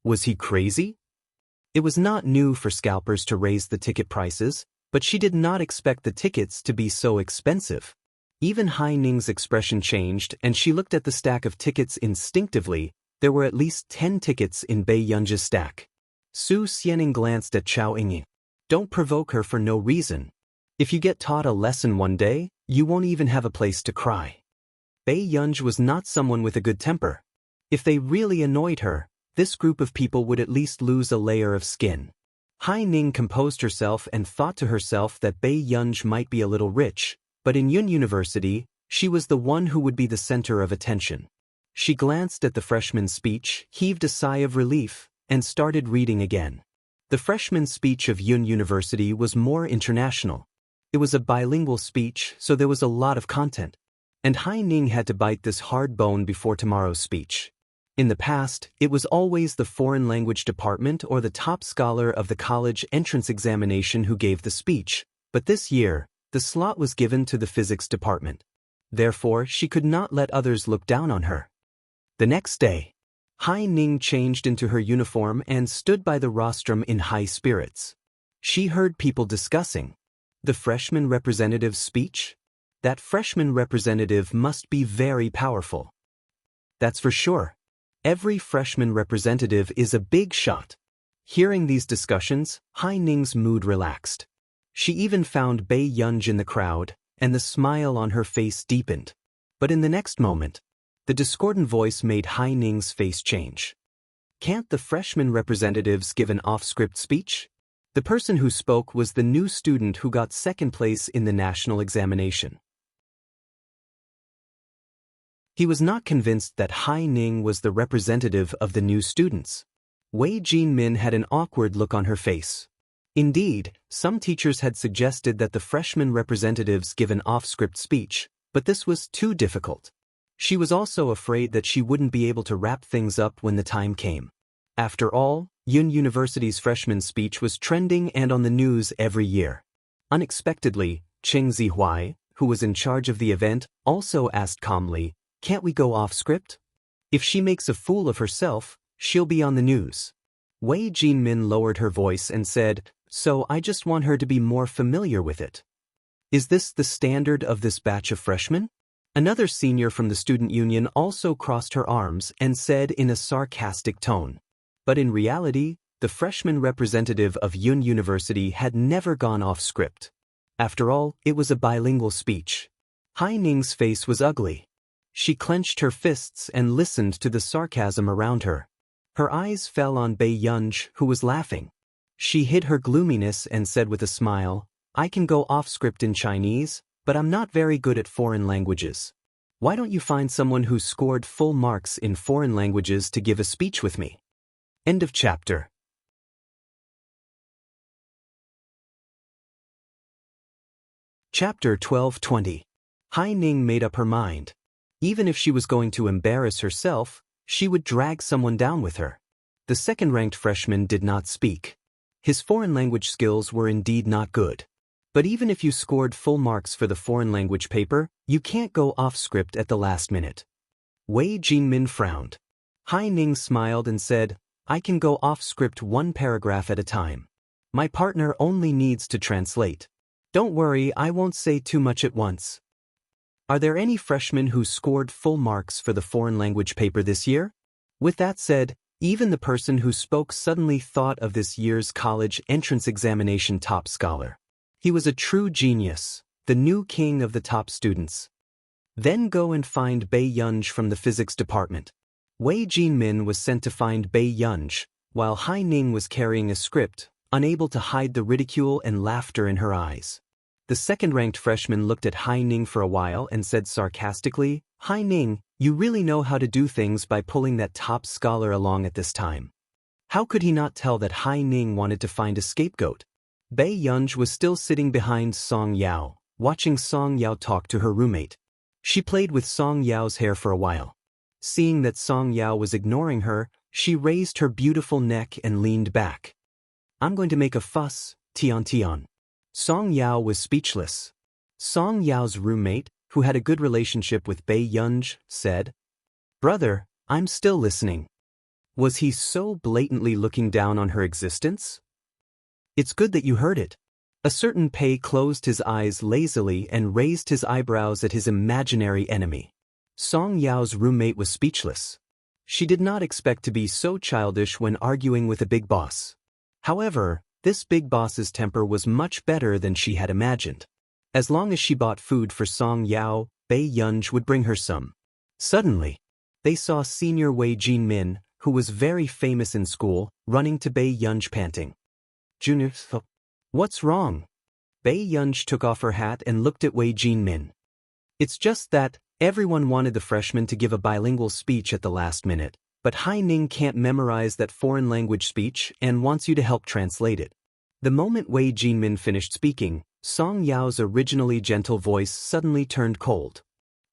Was he crazy? It was not new for scalpers to raise the ticket prices, but she did not expect the tickets to be so expensive. Even Hai Ning's expression changed and she looked at the stack of tickets instinctively. There were at least 10 tickets in Bei Yunj's stack. Su Xianing glanced at Chao Yingying. Don't provoke her for no reason. If you get taught a lesson one day, you won't even have a place to cry. Bei Yunj was not someone with a good temper. If they really annoyed her, this group of people would at least lose a layer of skin. Hai Ning composed herself and thought to herself that Bei Yunj might be a little rich, but in Yun University, she was the one who would be the center of attention. She glanced at the freshman's speech, heaved a sigh of relief, and started reading again. The freshman's speech of Yun University was more international. It was a bilingual speech, so there was a lot of content. And Hai Ning had to bite this hard bone before tomorrow's speech. In the past, it was always the foreign language department or the top scholar of the college entrance examination who gave the speech, but this year, the slot was given to the physics department. Therefore, she could not let others look down on her. The next day, Hai Ning changed into her uniform and stood by the rostrum in high spirits. She heard people discussing the freshman representative's speech. That freshman representative must be very powerful. That's for sure. Every freshman representative is a big shot. Hearing these discussions, Hai Ning's mood relaxed. She even found Bei Yunj in the crowd, and the smile on her face deepened. But in the next moment, the discordant voice made Hai Ning's face change. Can't the freshman representatives give an off-script speech? The person who spoke was the new student who got second place in the national examination. He was not convinced that Hai Ning was the representative of the new students. Wei Jinmin had an awkward look on her face. Indeed, some teachers had suggested that the freshman representatives give an off-script speech, but this was too difficult. She was also afraid that she wouldn't be able to wrap things up when the time came. After all, Yun University's freshman speech was trending and on the news every year. Unexpectedly, Cheng Zihuai, who was in charge of the event, also asked calmly, "Can't we go off script? If she makes a fool of herself, she'll be on the news." Wei Jinmin lowered her voice and said, "So I just want her to be more familiar with it." Is this the standard of this batch of freshmen? Another senior from the student union also crossed her arms and said in a sarcastic tone. But in reality, the freshman representative of Yun University had never gone off script. After all, it was a bilingual speech. Hai Ning's face was ugly. She clenched her fists and listened to the sarcasm around her. Her eyes fell on Bei Yunj, who was laughing. She hid her gloominess and said with a smile, "I can go off script in Chinese, but I'm not very good at foreign languages. Why don't you find someone who scored full marks in foreign languages to give a speech with me?" End of chapter. Chapter 12-20. Hai Ning made up her mind. Even if she was going to embarrass herself, she would drag someone down with her. The second-ranked freshman did not speak. His foreign language skills were indeed not good. But even if you scored full marks for the foreign language paper, you can't go off script at the last minute. Wei Jinmin frowned. Hai Ning smiled and said, "I can go off script one paragraph at a time. My partner only needs to translate. Don't worry, I won't say too much at once." Are there any freshmen who scored full marks for the foreign language paper this year? With that said, even the person who spoke suddenly thought of this year's college entrance examination top scholar. He was a true genius, the new king of the top students. Then go and find Bei Yunj from the physics department. Wei Jinmin was sent to find Bei Yunj, while Hai Ning was carrying a script, unable to hide the ridicule and laughter in her eyes. The second-ranked freshman looked at Hai Ning for a while and said sarcastically, "Hai Ning, you really know how to do things by pulling that top scholar along at this time." How could he not tell that Hai Ning wanted to find a scapegoat? Bei Yunj was still sitting behind Song Yao, watching Song Yao talk to her roommate. She played with Song Yao's hair for a while. Seeing that Song Yao was ignoring her, she raised her beautiful neck and leaned back. "I'm going to make a fuss, Tian Tian." Song Yao was speechless. Song Yao's roommate, who had a good relationship with Bei Yunj, said, "Brother, I'm still listening." Was he so blatantly looking down on her existence? "It's good that you heard it." A certain Pei closed his eyes lazily and raised his eyebrows at his imaginary enemy. Song Yao's roommate was speechless. She did not expect to be so childish when arguing with a big boss. However, this big boss's temper was much better than she had imagined. As long as she bought food for Song Yao, Bei Yunj would bring her some. Suddenly, they saw senior Wei Jinmin, who was very famous in school, running to Bei Yunj panting. "Junior, what's wrong?" Bei Yunj took off her hat and looked at Wei Jinmin. "It's just that everyone wanted the freshman to give a bilingual speech at the last minute, but Hai Ning can't memorize that foreign language speech and wants you to help translate it." The moment Wei Jinmin finished speaking, Song Yao's originally gentle voice suddenly turned cold.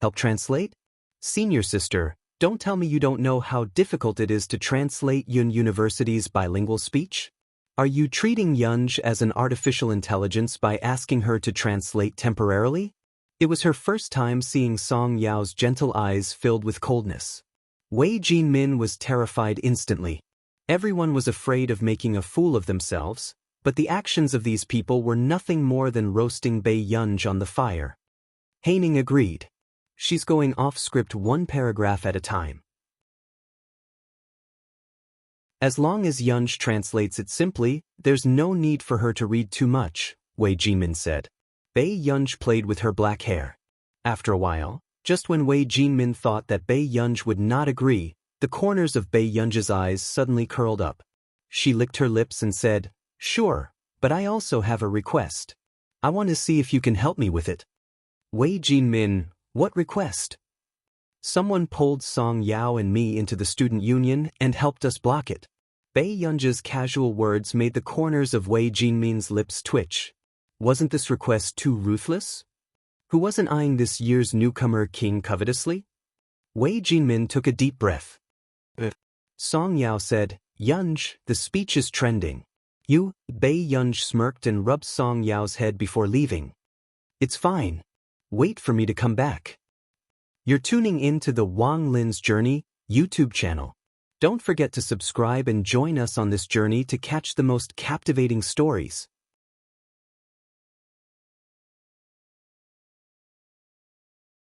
"Help translate? Senior sister, don't tell me you don't know how difficult it is to translate Yun University's bilingual speech? Are you treating Yunj as an artificial intelligence by asking her to translate temporarily?" It was her first time seeing Song Yao's gentle eyes filled with coldness. Wei Jinmin was terrified instantly. Everyone was afraid of making a fool of themselves, but the actions of these people were nothing more than roasting Bei Yunj on the fire. Hai Ning agreed. She's going off script one paragraph at a time. As long as Yunj translates it simply, there's no need for her to read too much, Wei Jinmin said. Bei Yunj played with her black hair. After a while, just when Wei Jinmin thought that Bei Yunj would not agree, the corners of Bei Yunj's eyes suddenly curled up. She licked her lips and said, "Sure, but I also have a request. I want to see if you can help me with it." Wei Jinmin, what request? Someone pulled Song Yao and me into the student union and helped us block it. Bei Yunj's casual words made the corners of Wei Jinmin's lips twitch. Wasn't this request too ruthless? Who wasn't eyeing this year's newcomer king covetously? Wei Jinmin took a deep breath. Song Yao said, "Yunj, the speech is trending." Bei Yunj smirked and rubbed Song Yao's head before leaving. "It's fine. Wait for me to come back." You're tuning in to the Wang Lin's Journey YouTube channel. Don't forget to subscribe and join us on this journey to catch the most captivating stories.